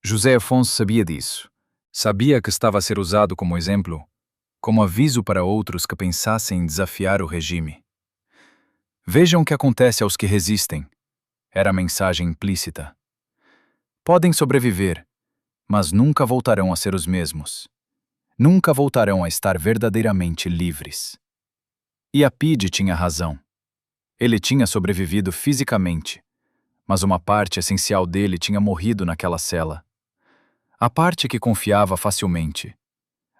José Afonso sabia disso. Sabia que estava a ser usado como exemplo, como aviso para outros que pensassem em desafiar o regime. Vejam o que acontece aos que resistem. Era a mensagem implícita. Podem sobreviver, mas nunca voltarão a ser os mesmos. Nunca voltarão a estar verdadeiramente livres. E a PIDE tinha razão. Ele tinha sobrevivido fisicamente, mas uma parte essencial dele tinha morrido naquela cela. A parte que confiava facilmente.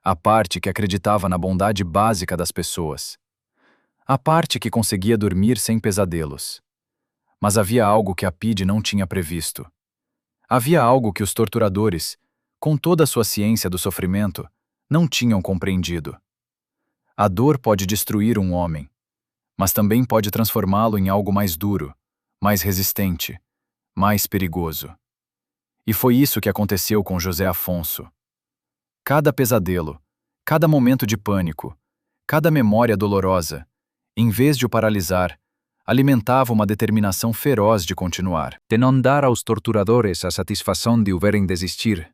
A parte que acreditava na bondade básica das pessoas. A parte que conseguia dormir sem pesadelos. Mas havia algo que a PIDE não tinha previsto. Havia algo que os torturadores, com toda a sua ciência do sofrimento, não tinham compreendido. A dor pode destruir um homem, mas também pode transformá-lo em algo mais duro, mais resistente, mais perigoso. E foi isso que aconteceu com José Afonso. Cada pesadelo, cada momento de pânico, cada memória dolorosa, em vez de o paralisar, alimentava uma determinação feroz de continuar. De não dar aos torturadores a satisfação de o verem desistir.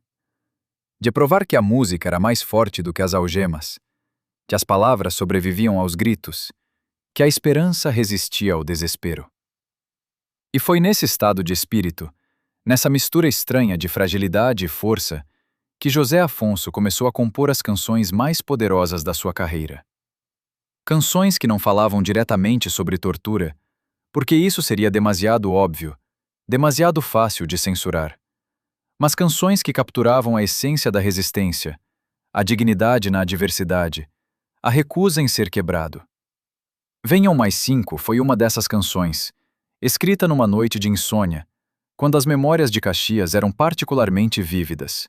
De provar que a música era mais forte do que as algemas, que as palavras sobreviviam aos gritos, que a esperança resistia ao desespero. E foi nesse estado de espírito, nessa mistura estranha de fragilidade e força, que José Afonso começou a compor as canções mais poderosas da sua carreira. Canções que não falavam diretamente sobre tortura, porque isso seria demasiado óbvio, demasiado fácil de censurar. Mas canções que capturavam a essência da resistência, a dignidade na adversidade, a recusa em ser quebrado. Venham Mais 5 foi uma dessas canções, escrita numa noite de insônia, quando as memórias de Caxias eram particularmente vívidas.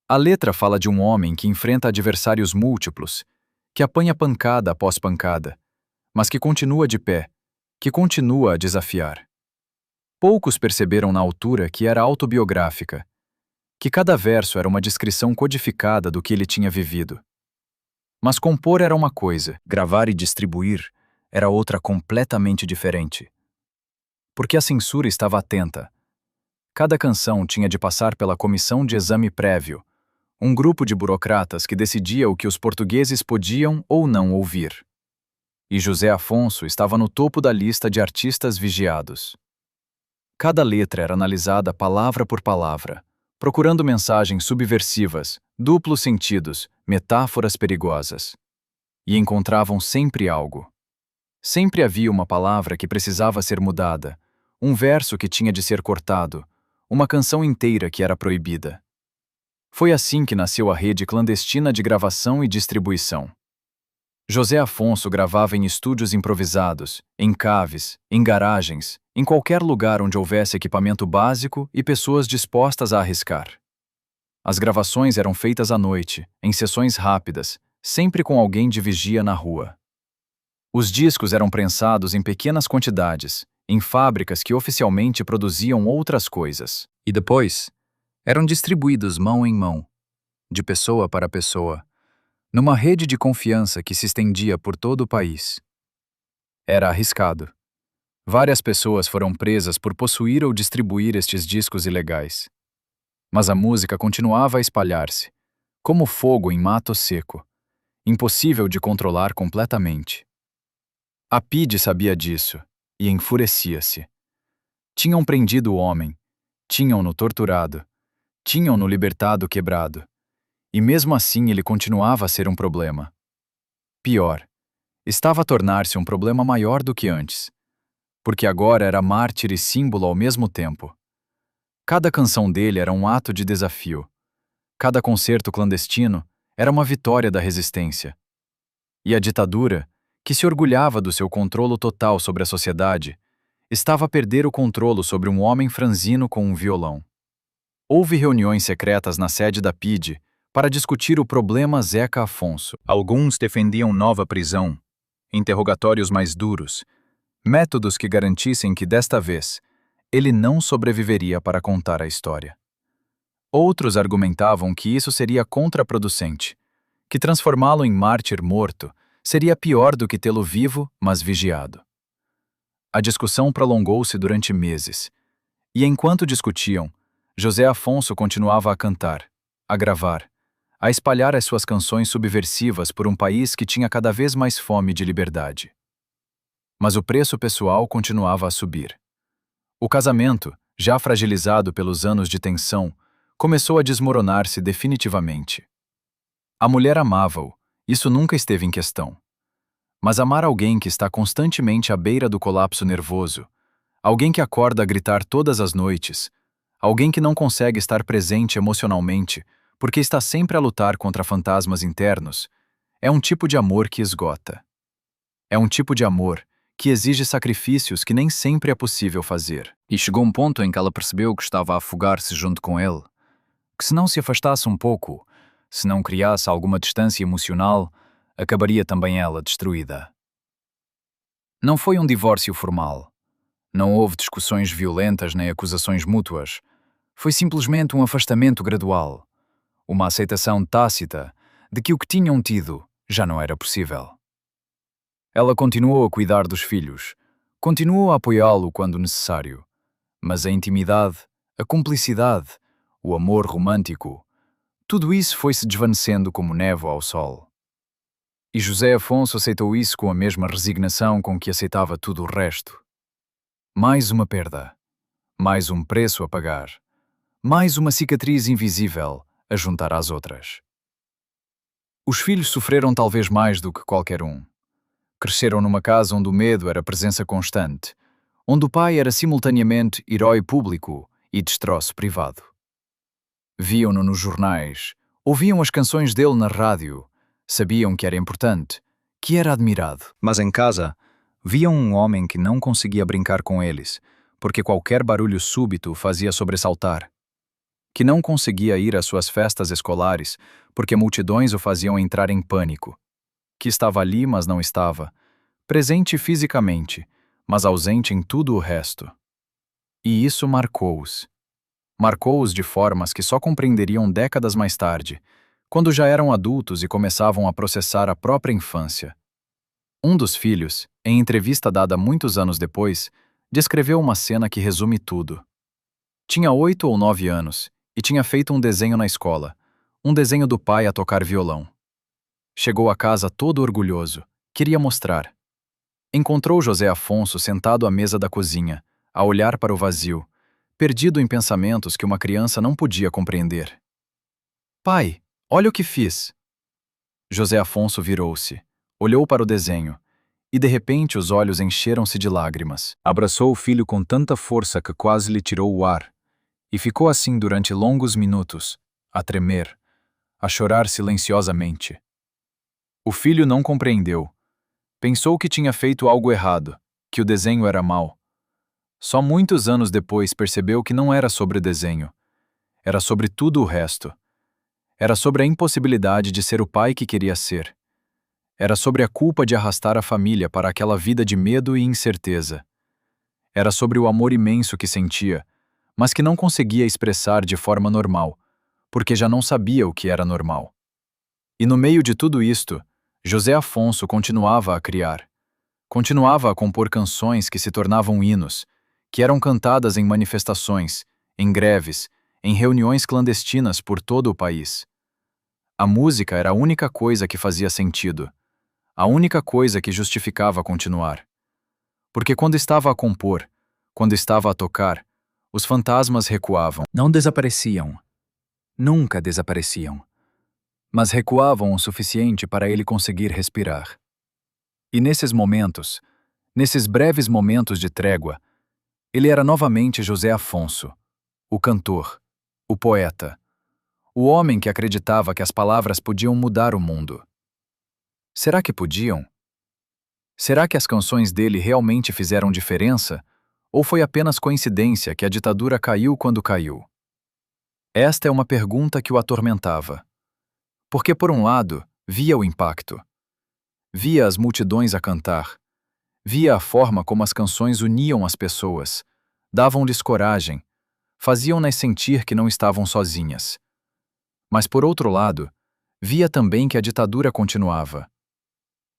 A letra fala de um homem que enfrenta adversários múltiplos, que apanha pancada após pancada, mas que continua de pé, que continua a desafiar. Poucos perceberam na altura que era autobiográfica, que cada verso era uma descrição codificada do que ele tinha vivido. Mas compor era uma coisa, gravar e distribuir era outra completamente diferente. Porque a censura estava atenta. Cada canção tinha de passar pela comissão de exame prévio, um grupo de burocratas que decidia o que os portugueses podiam ou não ouvir. E José Afonso estava no topo da lista de artistas vigiados. Cada letra era analisada palavra por palavra, procurando mensagens subversivas, duplos sentidos, metáforas perigosas. E encontravam sempre algo. Sempre havia uma palavra que precisava ser mudada, um verso que tinha de ser cortado, uma canção inteira que era proibida. Foi assim que nasceu a rede clandestina de gravação e distribuição. José Afonso gravava em estúdios improvisados, em caves, em garagens, em qualquer lugar onde houvesse equipamento básico e pessoas dispostas a arriscar. As gravações eram feitas à noite, em sessões rápidas, sempre com alguém de vigia na rua. Os discos eram prensados em pequenas quantidades, em fábricas que oficialmente produziam outras coisas. E depois, eram distribuídos mão em mão, de pessoa para pessoa, numa rede de confiança que se estendia por todo o país. Era arriscado. Várias pessoas foram presas por possuir ou distribuir estes discos ilegais. Mas a música continuava a espalhar-se, como fogo em mato seco, impossível de controlar completamente. A PIDE sabia disso, e enfurecia-se. Tinham prendido o homem, tinham-no torturado, tinham-no libertado quebrado. E mesmo assim ele continuava a ser um problema. Pior, estava a tornar-se um problema maior do que antes, porque agora era mártir e símbolo ao mesmo tempo. Cada canção dele era um ato de desafio. Cada concerto clandestino era uma vitória da resistência. E a ditadura, que se orgulhava do seu controlo total sobre a sociedade, estava a perder o controle sobre um homem franzino com um violão. Houve reuniões secretas na sede da PIDE para discutir o problema Zeca Afonso. Alguns defendiam nova prisão, interrogatórios mais duros, métodos que garantissem que desta vez ele não sobreviveria para contar a história. Outros argumentavam que isso seria contraproducente, que transformá-lo em mártir morto seria pior do que tê-lo vivo, mas vigiado. A discussão prolongou-se durante meses, e enquanto discutiam, José Afonso continuava a cantar, a gravar, a espalhar as suas canções subversivas por um país que tinha cada vez mais fome de liberdade. Mas o preço pessoal continuava a subir. O casamento, já fragilizado pelos anos de tensão, começou a desmoronar-se definitivamente. A mulher amava-o, isso nunca esteve em questão. Mas amar alguém que está constantemente à beira do colapso nervoso, alguém que acorda a gritar todas as noites, alguém que não consegue estar presente emocionalmente porque está sempre a lutar contra fantasmas internos, é um tipo de amor que esgota. É um tipo de amor que exige sacrifícios que nem sempre é possível fazer. E chegou um ponto em que ela percebeu que estava a afogar-se junto com ele, que se não se afastasse um pouco, se não criasse alguma distância emocional, acabaria também ela destruída. Não foi um divórcio formal. Não houve discussões violentas nem acusações mútuas. Foi simplesmente um afastamento gradual, uma aceitação tácita de que o que tinham tido já não era possível. Ela continuou a cuidar dos filhos, continuou a apoiá-lo quando necessário, mas a intimidade, a cumplicidade, o amor romântico, tudo isso foi-se desvanecendo como névoa ao sol. E José Afonso aceitou isso com a mesma resignação com que aceitava tudo o resto. Mais uma perda, mais um preço a pagar, mais uma cicatriz invisível a juntar às outras. Os filhos sofreram talvez mais do que qualquer um. Cresceram numa casa onde o medo era presença constante, onde o pai era simultaneamente herói público e destroço privado. Viam-no nos jornais, ouviam as canções dele na rádio, sabiam que era importante, que era admirado. Mas em casa, viam um homem que não conseguia brincar com eles, porque qualquer barulho súbito o fazia sobressaltar. Que não conseguia ir às suas festas escolares, porque multidões o faziam entrar em pânico. Que estava ali, mas não estava, presente fisicamente, mas ausente em tudo o resto. E isso marcou-os. Marcou-os de formas que só compreenderiam décadas mais tarde, quando já eram adultos e começavam a processar a própria infância. Um dos filhos, em entrevista dada muitos anos depois, descreveu uma cena que resume tudo. Tinha 8 ou 9 anos e tinha feito um desenho na escola, um desenho do pai a tocar violão. Chegou a casa todo orgulhoso, queria mostrar. Encontrou José Afonso sentado à mesa da cozinha, a olhar para o vazio, perdido em pensamentos que uma criança não podia compreender. Pai, olha o que fiz! José Afonso virou-se, olhou para o desenho, e de repente os olhos encheram-se de lágrimas. Abraçou o filho com tanta força que quase lhe tirou o ar, e ficou assim durante longos minutos, a tremer, a chorar silenciosamente. O filho não compreendeu. Pensou que tinha feito algo errado, que o desenho era mau. Só muitos anos depois percebeu que não era sobre o desenho. Era sobre tudo o resto. Era sobre a impossibilidade de ser o pai que queria ser. Era sobre a culpa de arrastar a família para aquela vida de medo e incerteza. Era sobre o amor imenso que sentia, mas que não conseguia expressar de forma normal, porque já não sabia o que era normal. E no meio de tudo isto, José Afonso continuava a criar. Continuava a compor canções que se tornavam hinos, que eram cantadas em manifestações, em greves, em reuniões clandestinas por todo o país. A música era a única coisa que fazia sentido, a única coisa que justificava continuar. Porque quando estava a compor, quando estava a tocar, os fantasmas recuavam. Não desapareciam. Nunca desapareciam. Mas recuavam o suficiente para ele conseguir respirar. E nesses momentos, nesses breves momentos de trégua, ele era novamente José Afonso, o cantor, o poeta, o homem que acreditava que as palavras podiam mudar o mundo. Será que podiam? Será que as canções dele realmente fizeram diferença? Ou foi apenas coincidência que a ditadura caiu quando caiu? Esta é uma pergunta que o atormentava. Porque, por um lado, via o impacto. Via as multidões a cantar. Via a forma como as canções uniam as pessoas, davam-lhes coragem, faziam-nas sentir que não estavam sozinhas. Mas, por outro lado, via também que a ditadura continuava.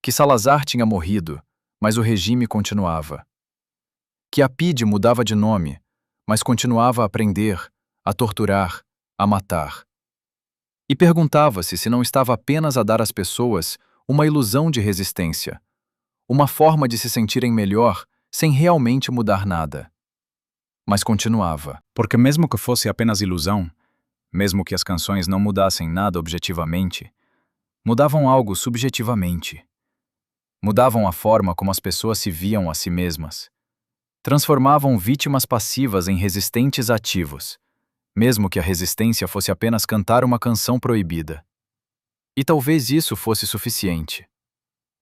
Que Salazar tinha morrido, mas o regime continuava. Que a PIDE mudava de nome, mas continuava a prender, a torturar, a matar. E perguntava-se se não estava apenas a dar às pessoas uma ilusão de resistência, uma forma de se sentirem melhor sem realmente mudar nada. Mas continuava. Porque mesmo que fosse apenas ilusão, mesmo que as canções não mudassem nada objetivamente, mudavam algo subjetivamente. Mudavam a forma como as pessoas se viam a si mesmas. transformavam vítimas passivas em resistentes ativos, mesmo que a resistência fosse apenas cantar uma canção proibida. E talvez isso fosse suficiente.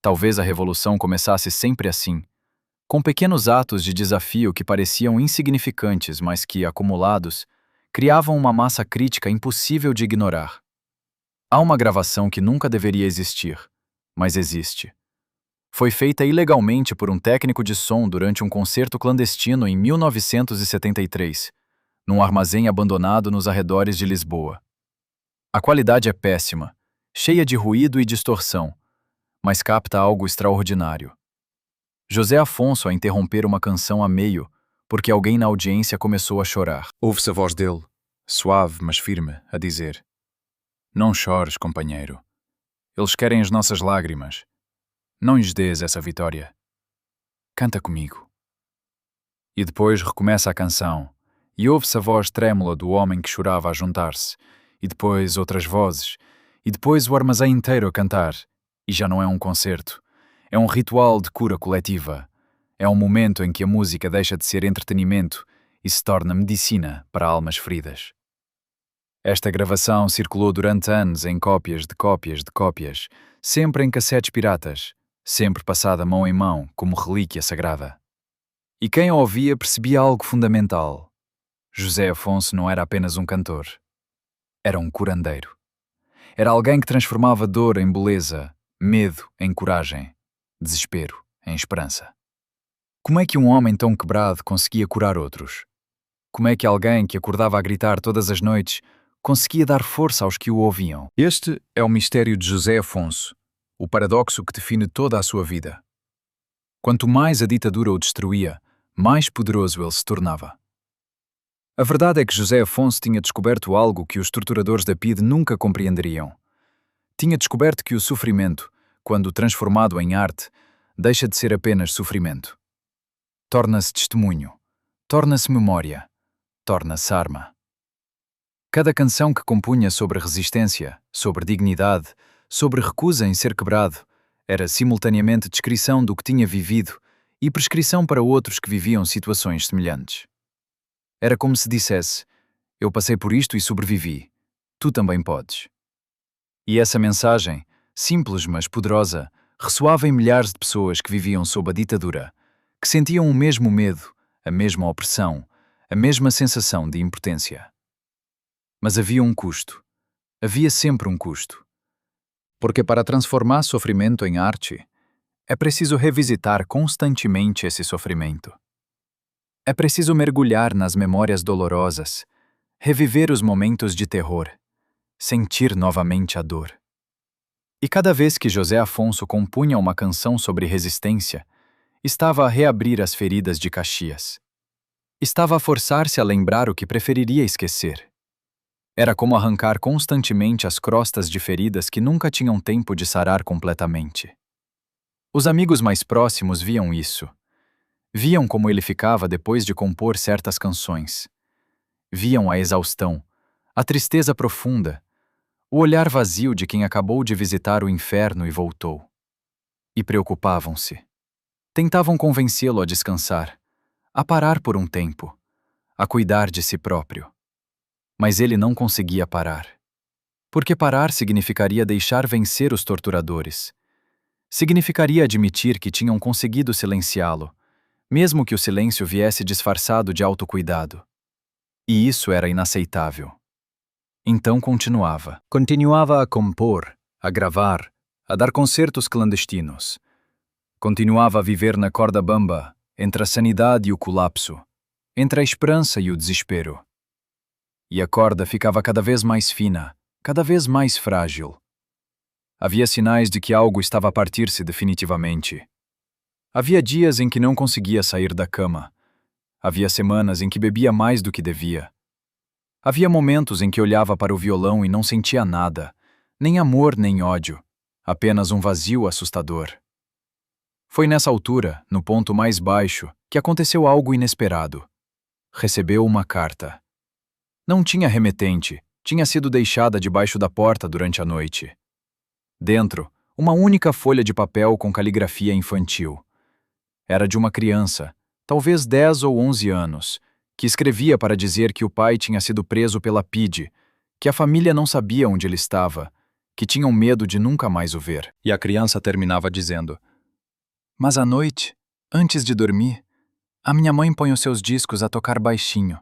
Talvez a revolução começasse sempre assim, com pequenos atos de desafio que pareciam insignificantes, mas que, acumulados, criavam uma massa crítica impossível de ignorar. Há uma gravação que nunca deveria existir, mas existe. Foi feita ilegalmente por um técnico de som durante um concerto clandestino em 1973, num armazém abandonado nos arredores de Lisboa. A qualidade é péssima, cheia de ruído e distorção, mas capta algo extraordinário. José Afonso a interromper uma canção a meio, porque alguém na audiência começou a chorar. Ouve-se a voz dele, suave mas firme, a dizer: "Não chores, companheiro. Eles querem as nossas lágrimas. Não lhes dês essa vitória. Canta comigo." E depois recomeça a canção, e ouve-se a voz trêmula do homem que chorava a juntar-se, e depois outras vozes, e depois o armazém inteiro a cantar. E já não é um concerto. É um ritual de cura coletiva. É um momento em que a música deixa de ser entretenimento e se torna medicina para almas feridas. Esta gravação circulou durante anos em cópias de cópias de cópias, sempre em cassetes piratas, sempre passada mão em mão como relíquia sagrada. E quem a ouvia percebia algo fundamental. José Afonso não era apenas um cantor. Era um curandeiro. Era alguém que transformava dor em beleza, medo em coragem, desespero em esperança. Como é que um homem tão quebrado conseguia curar outros? Como é que alguém que acordava a gritar todas as noites conseguia dar força aos que o ouviam? Este é o mistério de José Afonso, o paradoxo que define toda a sua vida. Quanto mais a ditadura o destruía, mais poderoso ele se tornava. A verdade é que José Afonso tinha descoberto algo que os torturadores da PIDE nunca compreenderiam. Tinha descoberto que o sofrimento, quando transformado em arte, deixa de ser apenas sofrimento. Torna-se testemunho, torna-se memória, torna-se arma. Cada canção que compunha sobre resistência, sobre dignidade, sobre recusa em ser quebrado, era simultaneamente descrição do que tinha vivido e prescrição para outros que viviam situações semelhantes. Era como se dissesse: "Eu passei por isto e sobrevivi. Tu também podes." E essa mensagem, simples mas poderosa, ressoava em milhares de pessoas que viviam sob a ditadura, que sentiam o mesmo medo, a mesma opressão, a mesma sensação de impotência. Mas havia um custo. Havia sempre um custo. Porque para transformar sofrimento em arte, é preciso revisitar constantemente esse sofrimento. É preciso mergulhar nas memórias dolorosas, reviver os momentos de terror, sentir novamente a dor. E cada vez que José Afonso compunha uma canção sobre resistência, estava a reabrir as feridas de Caxias. Estava a forçar-se a lembrar o que preferiria esquecer. Era como arrancar constantemente as crostas de feridas que nunca tinham tempo de sarar completamente. Os amigos mais próximos viam isso. Viam como ele ficava depois de compor certas canções. Viam a exaustão, a tristeza profunda, o olhar vazio de quem acabou de visitar o inferno e voltou. E preocupavam-se. Tentavam convencê-lo a descansar, a parar por um tempo, a cuidar de si próprio. Mas ele não conseguia parar. Porque parar significaria deixar vencer os torturadores. Significaria admitir que tinham conseguido silenciá-lo, mesmo que o silêncio viesse disfarçado de autocuidado. E isso era inaceitável. Então continuava. Continuava a compor, a gravar, a dar concertos clandestinos. Continuava a viver na corda bamba, entre a sanidade e o colapso, entre a esperança e o desespero. E a corda ficava cada vez mais fina, cada vez mais frágil. Havia sinais de que algo estava a partir-se definitivamente. Havia dias em que não conseguia sair da cama. Havia semanas em que bebia mais do que devia. Havia momentos em que olhava para o violão e não sentia nada, nem amor nem ódio, apenas um vazio assustador. Foi nessa altura, no ponto mais baixo, que aconteceu algo inesperado. Recebeu uma carta. Não tinha remetente, tinha sido deixada debaixo da porta durante a noite. Dentro, uma única folha de papel com caligrafia infantil. Era de uma criança, talvez 10 ou 11 anos, que escrevia para dizer que o pai tinha sido preso pela PIDE, que a família não sabia onde ele estava, que tinham medo de nunca mais o ver. E a criança terminava dizendo: "Mas à noite, antes de dormir, a minha mãe põe os seus discos a tocar baixinho.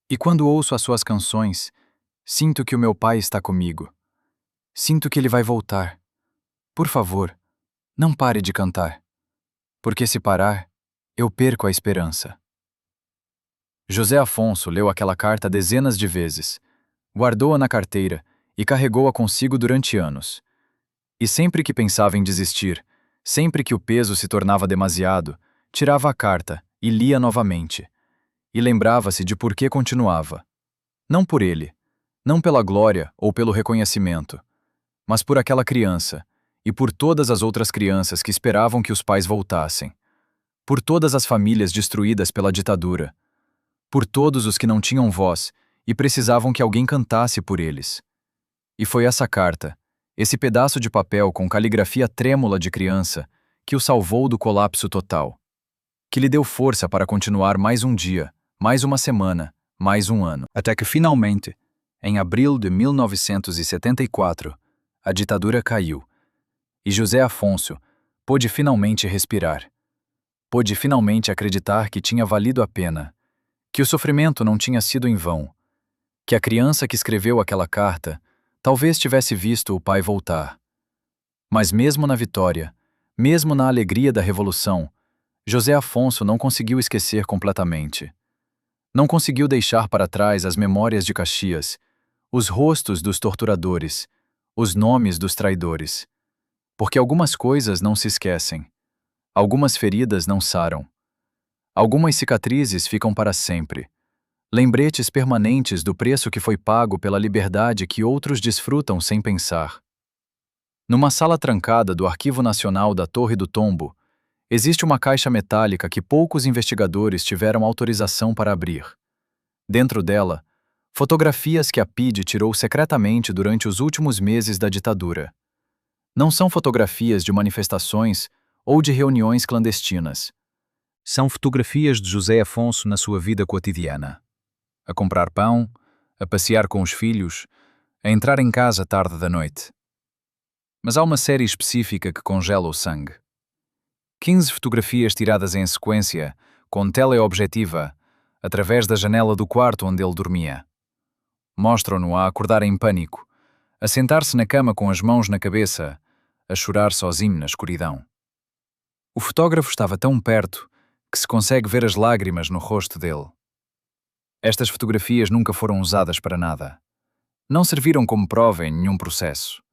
E quando ouço as suas canções, sinto que o meu pai está comigo. Sinto que ele vai voltar. Por favor, não pare de cantar, porque se parar, eu perco a esperança." José Afonso leu aquela carta dezenas de vezes, guardou-a na carteira e carregou-a consigo durante anos. E sempre que pensava em desistir, sempre que o peso se tornava demasiado, tirava a carta e lia novamente. E lembrava-se de por que continuava. Não por ele, não pela glória ou pelo reconhecimento, mas por aquela criança e por todas as outras crianças que esperavam que os pais voltassem, por todas as famílias destruídas pela ditadura, por todos os que não tinham voz e precisavam que alguém cantasse por eles. E foi essa carta, esse pedaço de papel com caligrafia trêmula de criança, que o salvou do colapso total, que lhe deu força para continuar mais um dia, mais uma semana, mais um ano. Até que finalmente, em abril de 1974, a ditadura caiu, e José Afonso pôde finalmente respirar. Pôde finalmente acreditar que tinha valido a pena, que o sofrimento não tinha sido em vão, que a criança que escreveu aquela carta talvez tivesse visto o pai voltar. Mas mesmo na vitória, mesmo na alegria da revolução, José Afonso não conseguiu esquecer completamente. Não conseguiu deixar para trás as memórias de Caxias, os rostos dos torturadores, os nomes dos traidores. Porque algumas coisas não se esquecem, algumas feridas não saram, algumas cicatrizes ficam para sempre, lembretes permanentes do preço que foi pago pela liberdade que outros desfrutam sem pensar. Numa sala trancada do Arquivo Nacional da Torre do Tombo, existe uma caixa metálica que poucos investigadores tiveram autorização para abrir. Dentro dela, fotografias que a PIDE tirou secretamente durante os últimos meses da ditadura. Não são fotografias de manifestações ou de reuniões clandestinas. São fotografias de José Afonso na sua vida cotidiana. A comprar pão, a passear com os filhos, a entrar em casa tarde da noite. Mas há uma série específica que congela o sangue. 15 fotografias tiradas em sequência, com teleobjetiva, através da janela do quarto onde ele dormia. Mostram-no a acordar em pânico, a sentar-se na cama com as mãos na cabeça, a chorar sozinho na escuridão. O fotógrafo estava tão perto que se consegue ver as lágrimas no rosto dele. Estas fotografias nunca foram usadas para nada. Não serviram como prova em nenhum processo.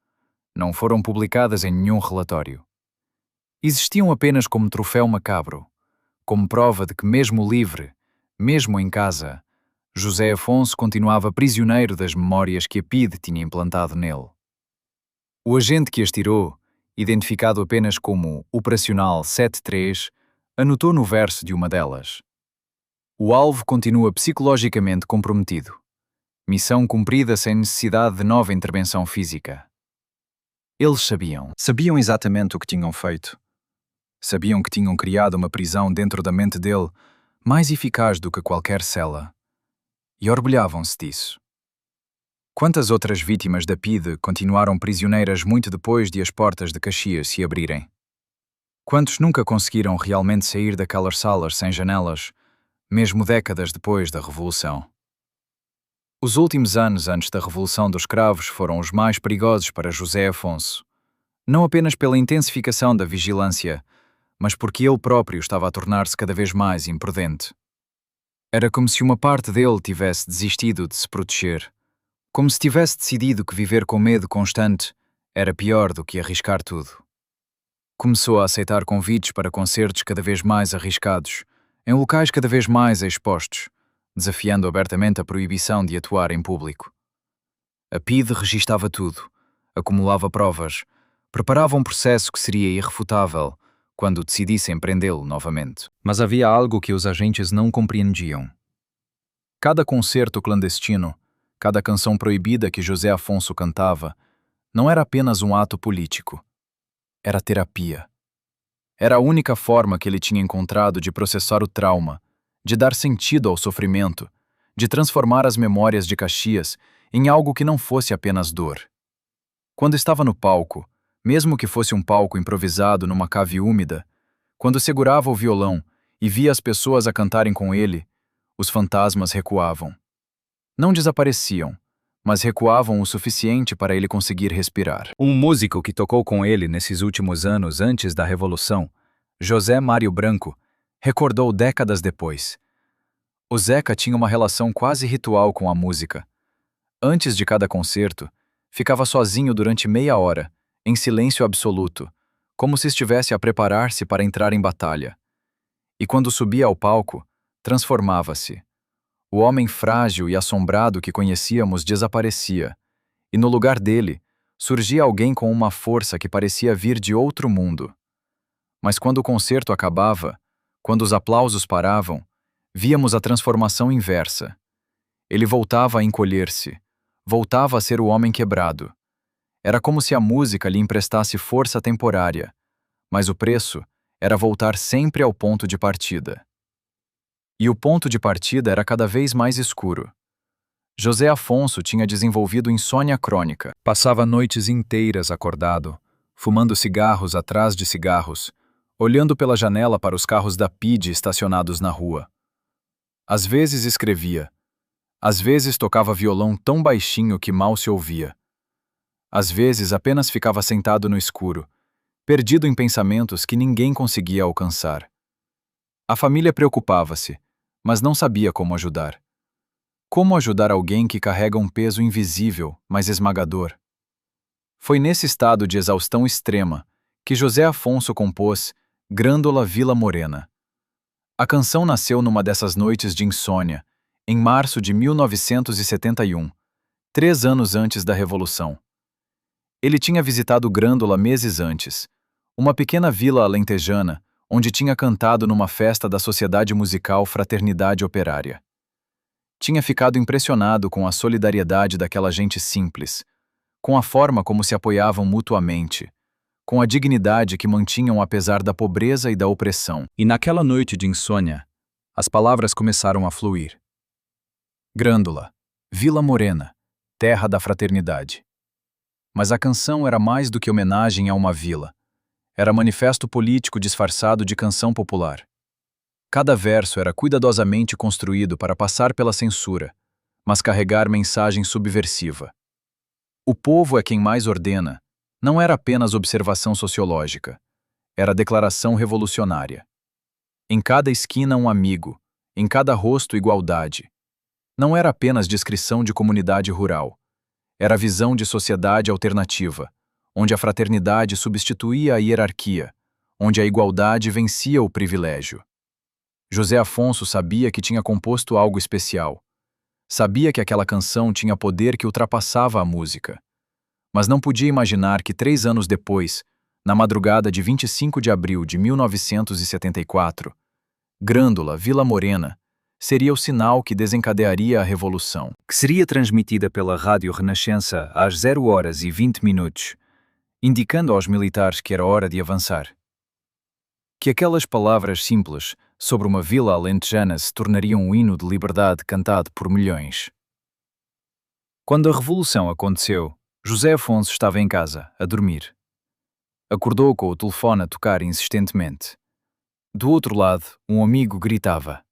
Não foram publicadas em nenhum relatório. Existiam apenas como troféu macabro, como prova de que mesmo livre, mesmo em casa, José Afonso continuava prisioneiro das memórias que a PIDE tinha implantado nele. O agente que as tirou, identificado apenas como Operacional 73, anotou no verso de uma delas: "O alvo continua psicologicamente comprometido. Missão cumprida sem necessidade de nova intervenção física." Eles sabiam exatamente o que tinham feito. Sabiam que tinham criado uma prisão dentro da mente dele mais eficaz do que qualquer cela. E orgulhavam-se disso. Quantas outras vítimas da PIDE continuaram prisioneiras muito depois de as portas de Caxias se abrirem? Quantos nunca conseguiram realmente sair daquelas salas sem janelas, mesmo décadas depois da Revolução? Os últimos anos antes da Revolução dos Cravos foram os mais perigosos para José Afonso, não apenas pela intensificação da vigilância, mas porque ele próprio estava a tornar-se cada vez mais imprudente. Era como se uma parte dele tivesse desistido de se proteger, como se tivesse decidido que viver com medo constante era pior do que arriscar tudo. Começou a aceitar convites para concertos cada vez mais arriscados, em locais cada vez mais expostos, desafiando abertamente a proibição de atuar em público. A PIDE registava tudo, acumulava provas, preparava um processo que seria irrefutável quando decidissem prendê-lo novamente. Mas havia algo que os agentes não compreendiam. Cada concerto clandestino, cada canção proibida que José Afonso cantava, não era apenas um ato político. Era terapia. Era a única forma que ele tinha encontrado de processar o trauma, de dar sentido ao sofrimento, de transformar as memórias de Caxias em algo que não fosse apenas dor. Quando estava no palco, mesmo que fosse um palco improvisado numa cave úmida, quando segurava o violão e via as pessoas a cantarem com ele, os fantasmas recuavam. Não desapareciam, mas recuavam o suficiente para ele conseguir respirar. Um músico que tocou com ele nesses últimos anos antes da Revolução, José Mário Branco, recordou décadas depois. O Zeca tinha uma relação quase ritual com a música. Antes de cada concerto, ficava sozinho durante meia hora, em silêncio absoluto, como se estivesse a preparar-se para entrar em batalha. E quando subia ao palco, transformava-se. O homem frágil e assombrado que conhecíamos desaparecia, e no lugar dele, surgia alguém com uma força que parecia vir de outro mundo. Mas quando o concerto acabava, quando os aplausos paravam, víamos a transformação inversa. Ele voltava a encolher-se, voltava a ser o homem quebrado. Era como se a música lhe emprestasse força temporária, mas o preço era voltar sempre ao ponto de partida. E o ponto de partida era cada vez mais escuro. José Afonso tinha desenvolvido insônia crônica. Passava noites inteiras acordado, fumando cigarros atrás de cigarros, olhando pela janela para os carros da PIDE estacionados na rua. Às vezes escrevia. Às vezes tocava violão tão baixinho que mal se ouvia. Às vezes apenas ficava sentado no escuro, perdido em pensamentos que ninguém conseguia alcançar. A família preocupava-se, mas não sabia como ajudar. Como ajudar alguém que carrega um peso invisível, mas esmagador? Foi nesse estado de exaustão extrema que José Afonso compôs Grândola Vila Morena. A canção nasceu numa dessas noites de insônia, em março de 1971, 3 anos antes da Revolução. Ele tinha visitado Grândola meses antes, uma pequena vila alentejana, onde tinha cantado numa festa da Sociedade Musical Fraternidade Operária. Tinha ficado impressionado com a solidariedade daquela gente simples, com a forma como se apoiavam mutuamente, com a dignidade que mantinham apesar da pobreza e da opressão. E naquela noite de insônia, as palavras começaram a fluir. Grândola, Vila Morena, terra da fraternidade. Mas a canção era mais do que homenagem a uma vila. Era manifesto político disfarçado de canção popular. Cada verso era cuidadosamente construído para passar pela censura, mas carregar mensagem subversiva. O povo é quem mais ordena, não era apenas observação sociológica, era declaração revolucionária. Em cada esquina um amigo, em cada rosto igualdade. Não era apenas descrição de comunidade rural, era visão de sociedade alternativa, onde a fraternidade substituía a hierarquia, onde a igualdade vencia o privilégio. José Afonso sabia que tinha composto algo especial. Sabia que aquela canção tinha poder que ultrapassava a música. Mas não podia imaginar que 3 anos depois, na madrugada de 25 de abril de 1974, Grândola, Vila Morena, seria o sinal que desencadearia a Revolução. Que seria transmitida pela Rádio Renascença às 0h20, indicando aos militares que era hora de avançar. Que aquelas palavras simples sobre uma vila alentejana se tornariam um hino de liberdade cantado por milhões. Quando a Revolução aconteceu, José Afonso estava em casa, a dormir. Acordou com o telefone a tocar insistentemente. Do outro lado, um amigo gritava: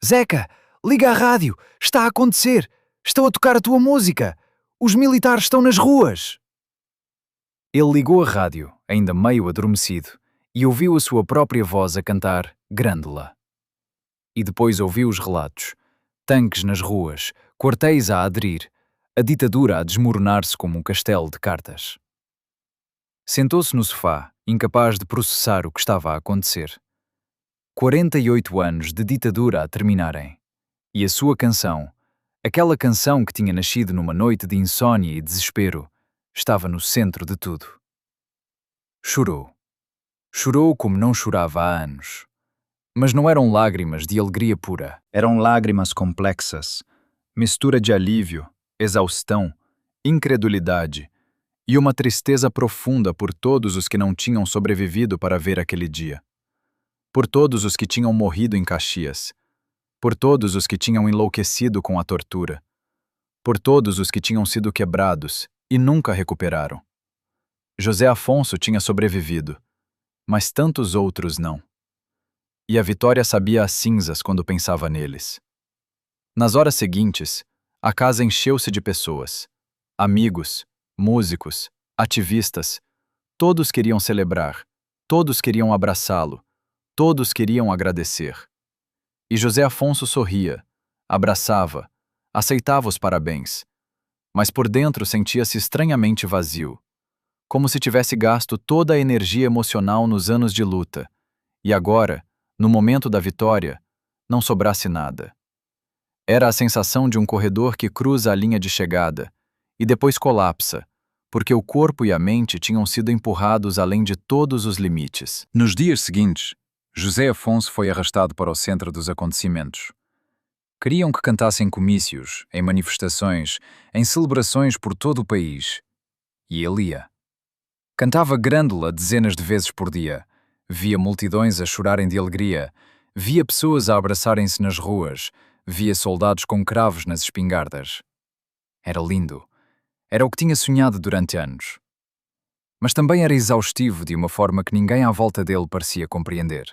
"Zeca, liga a rádio! Está a acontecer! Estão a tocar a tua música! Os militares estão nas ruas!" Ele ligou a rádio, ainda meio adormecido, e ouviu a sua própria voz a cantar Grândola. E depois ouviu os relatos: tanques nas ruas, quartéis a aderir, a ditadura a desmoronar-se como um castelo de cartas. Sentou-se no sofá, incapaz de processar o que estava a acontecer. 48 anos de ditadura a terminarem. E a sua canção, aquela canção que tinha nascido numa noite de insônia e desespero, estava no centro de tudo. Chorou. Chorou como não chorava há anos. Mas não eram lágrimas de alegria pura. Eram lágrimas complexas, mistura de alívio, exaustão, incredulidade e uma tristeza profunda por todos os que não tinham sobrevivido para ver aquele dia. Por todos os que tinham morrido em Caxias. Por todos os que tinham enlouquecido com a tortura. Por todos os que tinham sido quebrados e nunca recuperaram. José Afonso tinha sobrevivido, mas tantos outros não. E a Vitória sabia as cinzas quando pensava neles. Nas horas seguintes, a casa encheu-se de pessoas. Amigos, músicos, ativistas. Todos queriam celebrar, todos queriam abraçá-lo, todos queriam agradecer. E José Afonso sorria, abraçava, aceitava os parabéns, mas por dentro sentia-se estranhamente vazio, como se tivesse gasto toda a energia emocional nos anos de luta, e agora, no momento da vitória, não sobrasse nada. Era a sensação de um corredor que cruza a linha de chegada e depois colapsa, porque o corpo e a mente tinham sido empurrados além de todos os limites. Nos dias seguintes, José Afonso foi arrastado para o centro dos acontecimentos. Queriam que cantasse em comícios, em manifestações, em celebrações por todo o país. E ele ia. Cantava Grândola dezenas de vezes por dia. Via multidões a chorarem de alegria. Via pessoas a abraçarem-se nas ruas. Via soldados com cravos nas espingardas. Era lindo. Era o que tinha sonhado durante anos. Mas também era exaustivo de uma forma que ninguém à volta dele parecia compreender.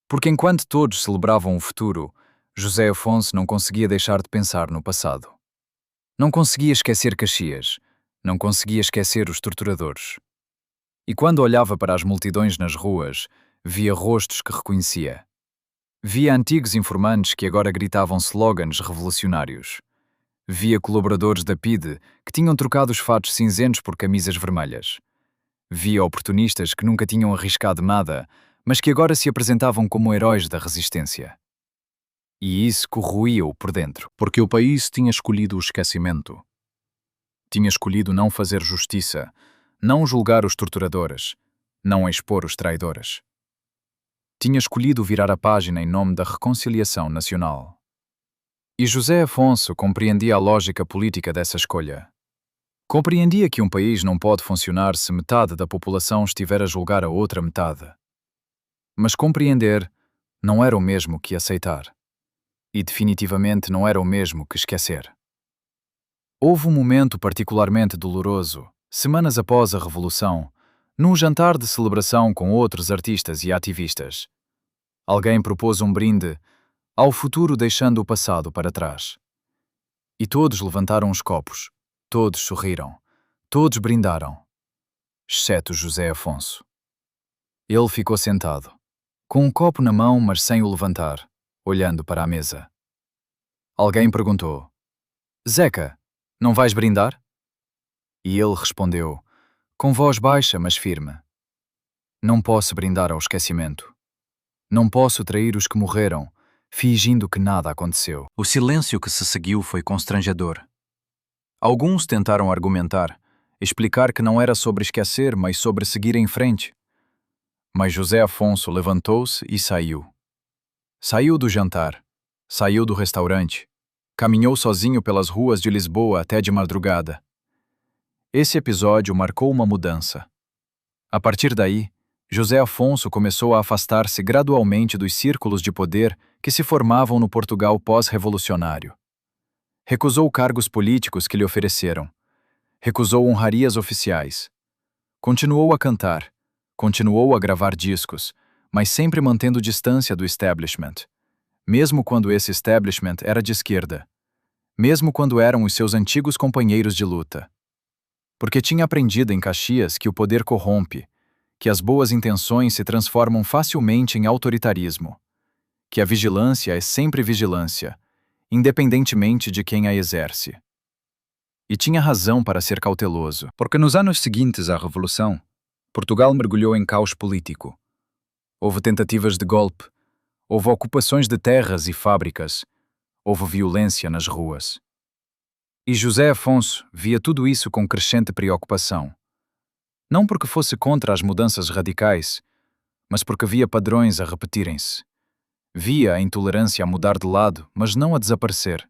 Porque enquanto todos celebravam o futuro, José Afonso não conseguia deixar de pensar no passado. Não conseguia esquecer Caxias. Não conseguia esquecer os torturadores. E quando olhava para as multidões nas ruas, via rostos que reconhecia. Via antigos informantes que agora gritavam slogans revolucionários. Via colaboradores da PIDE que tinham trocado os fatos cinzentos por camisas vermelhas. Via oportunistas que nunca tinham arriscado nada, mas que agora se apresentavam como heróis da resistência. E isso corroía-o por dentro. Porque o país tinha escolhido o esquecimento. Tinha escolhido não fazer justiça, não julgar os torturadores, não expor os traidores. Tinha escolhido virar a página em nome da reconciliação nacional. E José Afonso compreendia a lógica política dessa escolha. Compreendia que um país não pode funcionar se metade da população estiver a julgar a outra metade. Mas compreender não era o mesmo que aceitar. E definitivamente não era o mesmo que esquecer. Houve um momento particularmente doloroso, semanas após a Revolução, num jantar de celebração com outros artistas e ativistas. Alguém propôs um brinde ao futuro deixando o passado para trás. E todos levantaram os copos, todos sorriram, todos brindaram, exceto José Afonso. Ele ficou sentado, com um copo na mão, mas sem o levantar, olhando para a mesa. Alguém perguntou: Zeca, não vais brindar? E ele respondeu, com voz baixa, mas firme: Não posso brindar ao esquecimento. Não posso trair os que morreram, fingindo que nada aconteceu. O silêncio que se seguiu foi constrangedor. Alguns tentaram argumentar, explicar que não era sobre esquecer, mas sobre seguir em frente. Mas José Afonso levantou-se e saiu. Saiu do jantar, saiu do restaurante, caminhou sozinho pelas ruas de Lisboa até de madrugada. Esse episódio marcou uma mudança. A partir daí, José Afonso começou a afastar-se gradualmente dos círculos de poder que se formavam no Portugal pós-revolucionário. Recusou cargos políticos que lhe ofereceram. Recusou honrarias oficiais. Continuou a cantar. Continuou a gravar discos, mas sempre mantendo distância do establishment. Mesmo quando esse establishment era de esquerda. Mesmo quando eram os seus antigos companheiros de luta. Porque tinha aprendido em Caxias que o poder corrompe, que as boas intenções se transformam facilmente em autoritarismo, que a vigilância é sempre vigilância, independentemente de quem a exerce. E tinha razão para ser cauteloso, porque nos anos seguintes à Revolução, Portugal mergulhou em caos político. Houve tentativas de golpe, houve ocupações de terras e fábricas, houve violência nas ruas. E José Afonso via tudo isso com crescente preocupação. Não porque fosse contra as mudanças radicais, mas porque via padrões a repetirem-se. Via a intolerância a mudar de lado, mas não a desaparecer.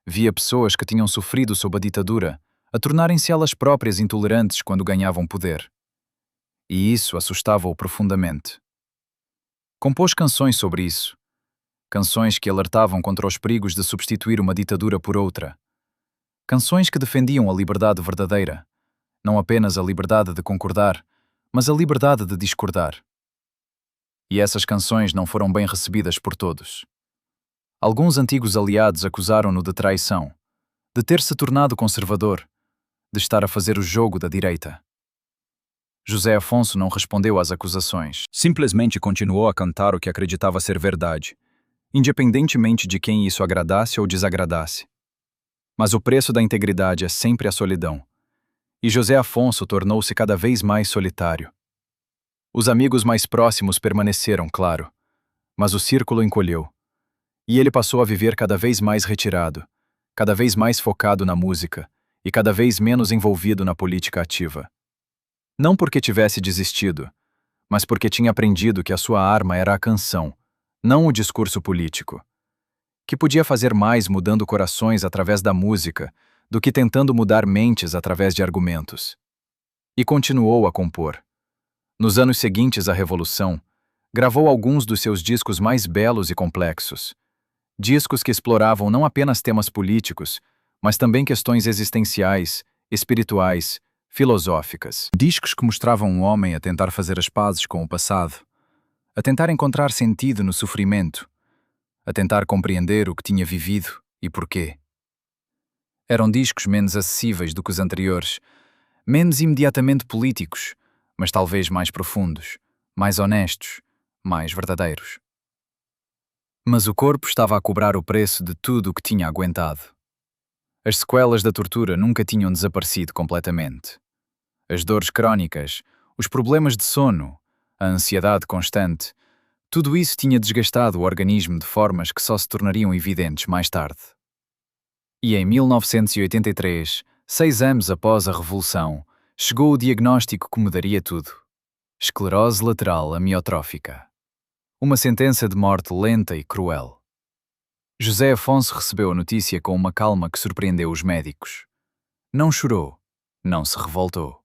Via pessoas que tinham sofrido sob a ditadura a tornarem-se elas próprias intolerantes quando ganhavam poder. E isso assustava-o profundamente. Compôs canções sobre isso, canções que alertavam contra os perigos de substituir uma ditadura por outra, canções que defendiam a liberdade verdadeira, não apenas a liberdade de concordar, mas a liberdade de discordar. E essas canções não foram bem recebidas por todos. Alguns antigos aliados acusaram-no de traição, de ter se tornado conservador, de estar a fazer o jogo da direita. José Afonso não respondeu às acusações. Simplesmente continuou a cantar o que acreditava ser verdade, independentemente de quem isso agradasse ou desagradasse. Mas o preço da integridade é sempre a solidão, e José Afonso tornou-se cada vez mais solitário. Os amigos mais próximos permaneceram, claro, mas o círculo encolheu, e ele passou a viver cada vez mais retirado, cada vez mais focado na música e cada vez menos envolvido na política ativa. Não porque tivesse desistido, mas porque tinha aprendido que a sua arma era a canção, não o discurso político. Que podia fazer mais mudando corações através da música do que tentando mudar mentes através de argumentos. E continuou a compor. Nos anos seguintes à Revolução, gravou alguns dos seus discos mais belos e complexos. Discos que exploravam não apenas temas políticos, mas também questões existenciais, espirituais, filosóficas. Discos que mostravam um homem a tentar fazer as pazes com o passado, a tentar encontrar sentido no sofrimento, a tentar compreender o que tinha vivido e porquê. Eram discos menos acessíveis do que os anteriores, menos imediatamente políticos, mas talvez mais profundos, mais honestos, mais verdadeiros. Mas o corpo estava a cobrar o preço de tudo o que tinha aguentado. As sequelas da tortura nunca tinham desaparecido completamente. As dores crónicas, os problemas de sono, a ansiedade constante, tudo isso tinha desgastado o organismo de formas que só se tornariam evidentes mais tarde. E em 1983, 6 anos após a Revolução, chegou o diagnóstico que mudaria tudo: esclerose lateral amiotrófica. Uma sentença de morte lenta e cruel. José Afonso recebeu a notícia com uma calma que surpreendeu os médicos. Não chorou, não se revoltou.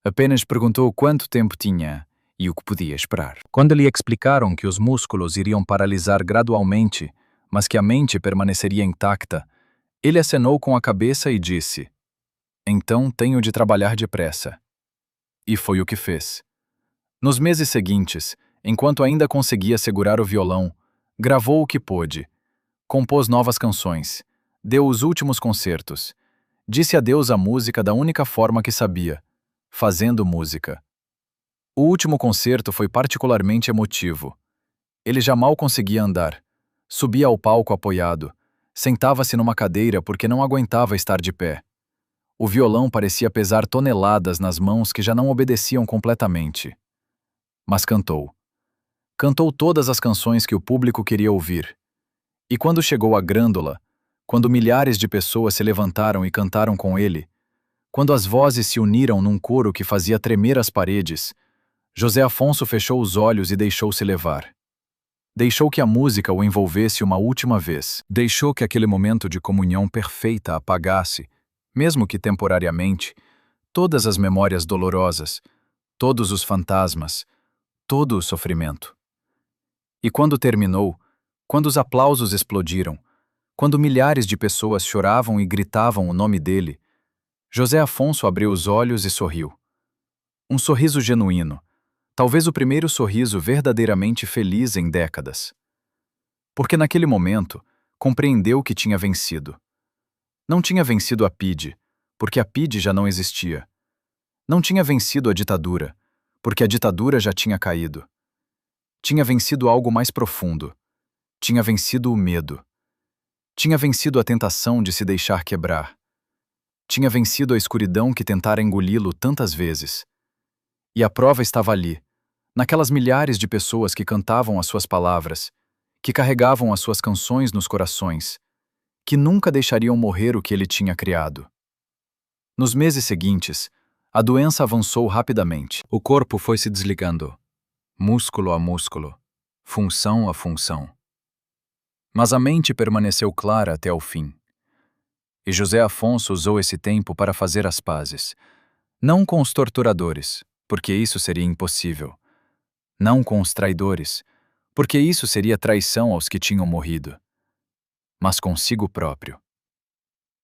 Apenas perguntou quanto tempo tinha e o que podia esperar. Quando lhe explicaram que os músculos iriam paralisar gradualmente, mas que a mente permaneceria intacta, ele acenou com a cabeça e disse: "Então tenho de trabalhar depressa." E foi o que fez. Nos meses seguintes, enquanto ainda conseguia segurar o violão, gravou o que pôde, compôs novas canções, deu os últimos concertos, disse adeus à música da única forma que sabia, fazendo música. O último concerto foi particularmente emotivo. Ele já mal conseguia andar, subia ao palco apoiado, sentava-se numa cadeira porque não aguentava estar de pé. O violão parecia pesar toneladas nas mãos que já não obedeciam completamente. Mas cantou. Cantou todas as canções que o público queria ouvir. E quando chegou a Grândola, quando milhares de pessoas se levantaram e cantaram com ele, quando as vozes se uniram num coro que fazia tremer as paredes, José Afonso fechou os olhos e deixou-se levar. Deixou que a música o envolvesse uma última vez. Deixou que aquele momento de comunhão perfeita apagasse, mesmo que temporariamente, todas as memórias dolorosas, todos os fantasmas, todo o sofrimento. E quando terminou, quando os aplausos explodiram, quando milhares de pessoas choravam e gritavam o nome dele, José Afonso abriu os olhos e sorriu. Um sorriso genuíno, talvez o primeiro sorriso verdadeiramente feliz em décadas. Porque naquele momento, compreendeu que tinha vencido. Não tinha vencido a PIDE, porque a PIDE já não existia. Não tinha vencido a ditadura, porque a ditadura já tinha caído. Tinha vencido algo mais profundo. Tinha vencido o medo. Tinha vencido a tentação de se deixar quebrar. Tinha vencido a escuridão que tentara engoli-lo tantas vezes. E a prova estava ali, naquelas milhares de pessoas que cantavam as suas palavras, que carregavam as suas canções nos corações, que nunca deixariam morrer o que ele tinha criado. Nos meses seguintes, a doença avançou rapidamente. O corpo foi se desligando, músculo a músculo, função a função. Mas a mente permaneceu clara até o fim. E José Afonso usou esse tempo para fazer as pazes. Não com os torturadores, porque isso seria impossível. Não com os traidores, porque isso seria traição aos que tinham morrido. Mas consigo próprio.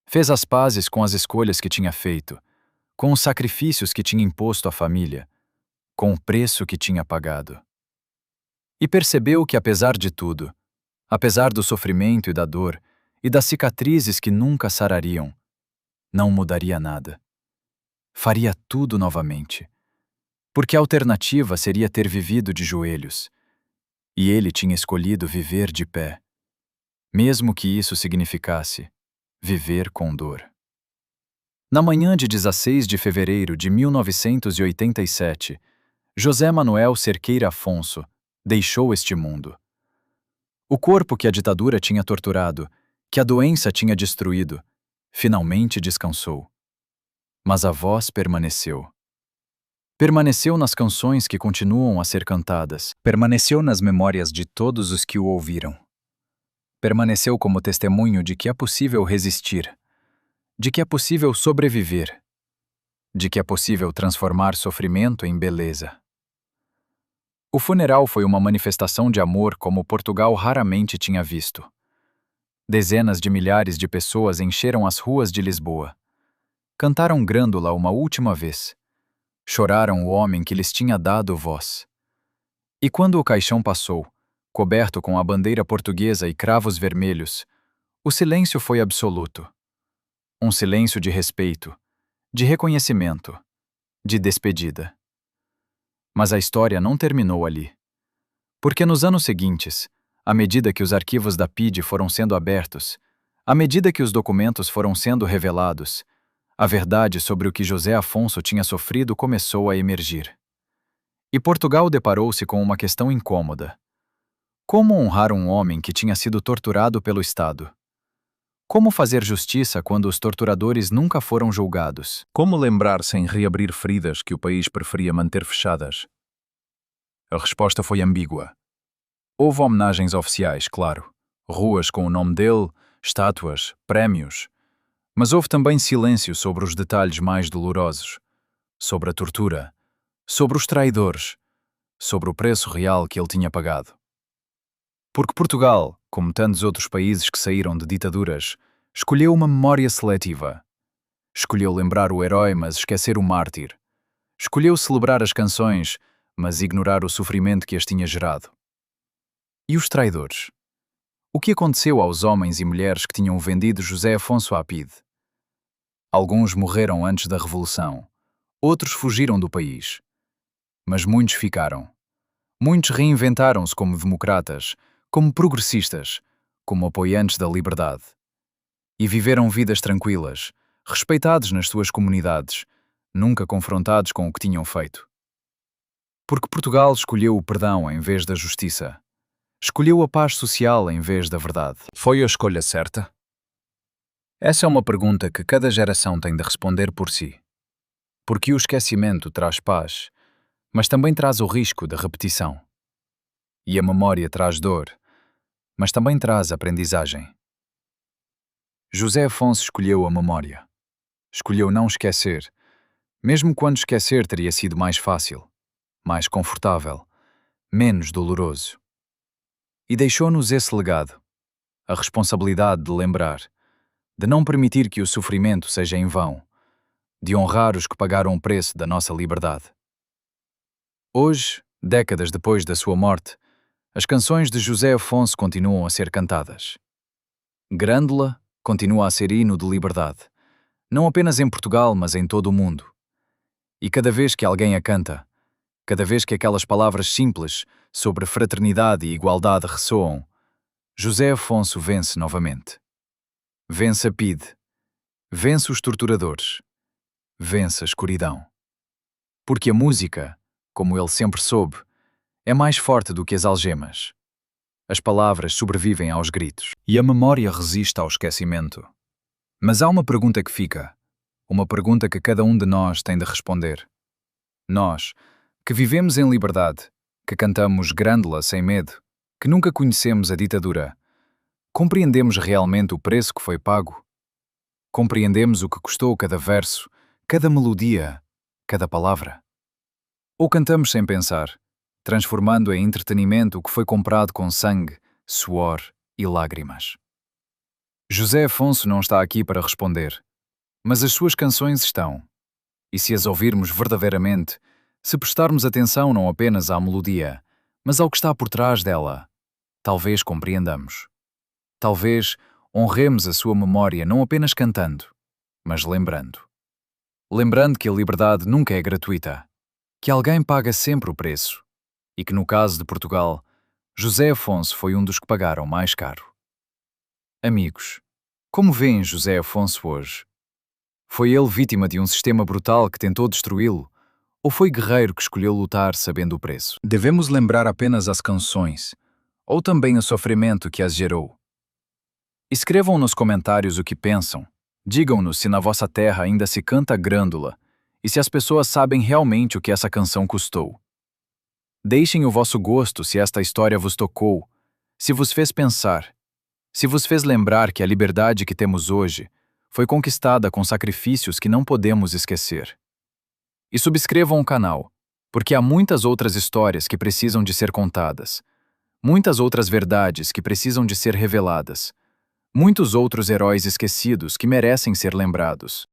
Fez as pazes com as escolhas que tinha feito, com os sacrifícios que tinha imposto à família, com o preço que tinha pagado. E percebeu que, apesar de tudo, apesar do sofrimento e da dor, e das cicatrizes que nunca sarariam, não mudaria nada. Faria tudo novamente. Porque a alternativa seria ter vivido de joelhos. E ele tinha escolhido viver de pé, mesmo que isso significasse viver com dor. Na manhã de 16 de fevereiro de 1987, José Manuel Cerqueira Afonso deixou este mundo. O corpo que a ditadura tinha torturado, que a doença tinha destruído, finalmente descansou. Mas a voz permaneceu. Permaneceu nas canções que continuam a ser cantadas. Permaneceu nas memórias de todos os que o ouviram. Permaneceu como testemunho de que é possível resistir, de que é possível sobreviver, de que é possível transformar sofrimento em beleza. O funeral foi uma manifestação de amor como Portugal raramente tinha visto. Dezenas de milhares de pessoas encheram as ruas de Lisboa. Cantaram Grândola uma última vez. Choraram o homem que lhes tinha dado voz. E quando o caixão passou, coberto com a bandeira portuguesa e cravos vermelhos, o silêncio foi absoluto. Um silêncio de respeito, de reconhecimento, de despedida. Mas a história não terminou ali. Porque nos anos seguintes, à medida que os arquivos da PIDE foram sendo abertos, à medida que os documentos foram sendo revelados, a verdade sobre o que José Afonso tinha sofrido começou a emergir. E Portugal deparou-se com uma questão incômoda. Como honrar um homem que tinha sido torturado pelo Estado? Como fazer justiça quando os torturadores nunca foram julgados? Como lembrar sem reabrir feridas que o país preferia manter fechadas? A resposta foi ambígua. Houve homenagens oficiais, claro, ruas com o nome dele, estátuas, prémios, mas houve também silêncio sobre os detalhes mais dolorosos, sobre a tortura, sobre os traidores, sobre o preço real que ele tinha pagado. Porque Portugal, como tantos outros países que saíram de ditaduras, escolheu uma memória seletiva. Escolheu lembrar o herói, mas esquecer o mártir. Escolheu celebrar as canções, mas ignorar o sofrimento que as tinha gerado. E os traidores? O que aconteceu aos homens e mulheres que tinham vendido José Afonso à PIDE? Alguns morreram antes da Revolução, outros fugiram do país. Mas muitos ficaram. Muitos reinventaram-se como democratas, como progressistas, como apoiantes da liberdade. E viveram vidas tranquilas, respeitados nas suas comunidades, nunca confrontados com o que tinham feito. Porque Portugal escolheu o perdão em vez da justiça. Escolheu a paz social em vez da verdade. Foi a escolha certa? Essa é uma pergunta que cada geração tem de responder por si. Porque o esquecimento traz paz, mas também traz o risco da repetição. E a memória traz dor, mas também traz aprendizagem. José Afonso escolheu a memória. Escolheu não esquecer, mesmo quando esquecer teria sido mais fácil, mais confortável, menos doloroso. E deixou-nos esse legado, a responsabilidade de lembrar, de não permitir que o sofrimento seja em vão, de honrar os que pagaram o preço da nossa liberdade. Hoje, décadas depois da sua morte, as canções de José Afonso continuam a ser cantadas. Grândola continua a ser hino de liberdade, não apenas em Portugal, mas em todo o mundo. E cada vez que alguém a canta, cada vez que aquelas palavras simples sobre fraternidade e igualdade ressoam, José Afonso vence novamente. Vence a PIDE, vence os torturadores, vence a escuridão. Porque a música, como ele sempre soube, é mais forte do que as algemas. As palavras sobrevivem aos gritos. E a memória resiste ao esquecimento. Mas há uma pergunta que fica, uma pergunta que cada um de nós tem de responder. Nós, que vivemos em liberdade, que cantamos Grândola sem medo, que nunca conhecemos a ditadura, compreendemos realmente o preço que foi pago? Compreendemos o que custou cada verso, cada melodia, cada palavra. Ou cantamos sem pensar, transformando em entretenimento o que foi comprado com sangue, suor e lágrimas. José Afonso não está aqui para responder, mas as suas canções estão. E se as ouvirmos verdadeiramente, se prestarmos atenção não apenas à melodia, mas ao que está por trás dela, talvez compreendamos. Talvez honremos a sua memória não apenas cantando, mas lembrando. Lembrando que a liberdade nunca é gratuita, que alguém paga sempre o preço, e que no caso de Portugal, José Afonso foi um dos que pagaram mais caro. Amigos, como veem José Afonso hoje? Foi ele vítima de um sistema brutal que tentou destruí-lo, ou foi guerreiro que escolheu lutar sabendo o preço? Devemos lembrar apenas as canções, ou também o sofrimento que as gerou? Escrevam nos comentários o que pensam. Digam-nos se na vossa terra ainda se canta grândola e se as pessoas sabem realmente o que essa canção custou. Deixem o vosso gosto se esta história vos tocou, se vos fez pensar, se vos fez lembrar que a liberdade que temos hoje foi conquistada com sacrifícios que não podemos esquecer. E subscrevam o canal, porque há muitas outras histórias que precisam de ser contadas, muitas outras verdades que precisam de ser reveladas, muitos outros heróis esquecidos que merecem ser lembrados.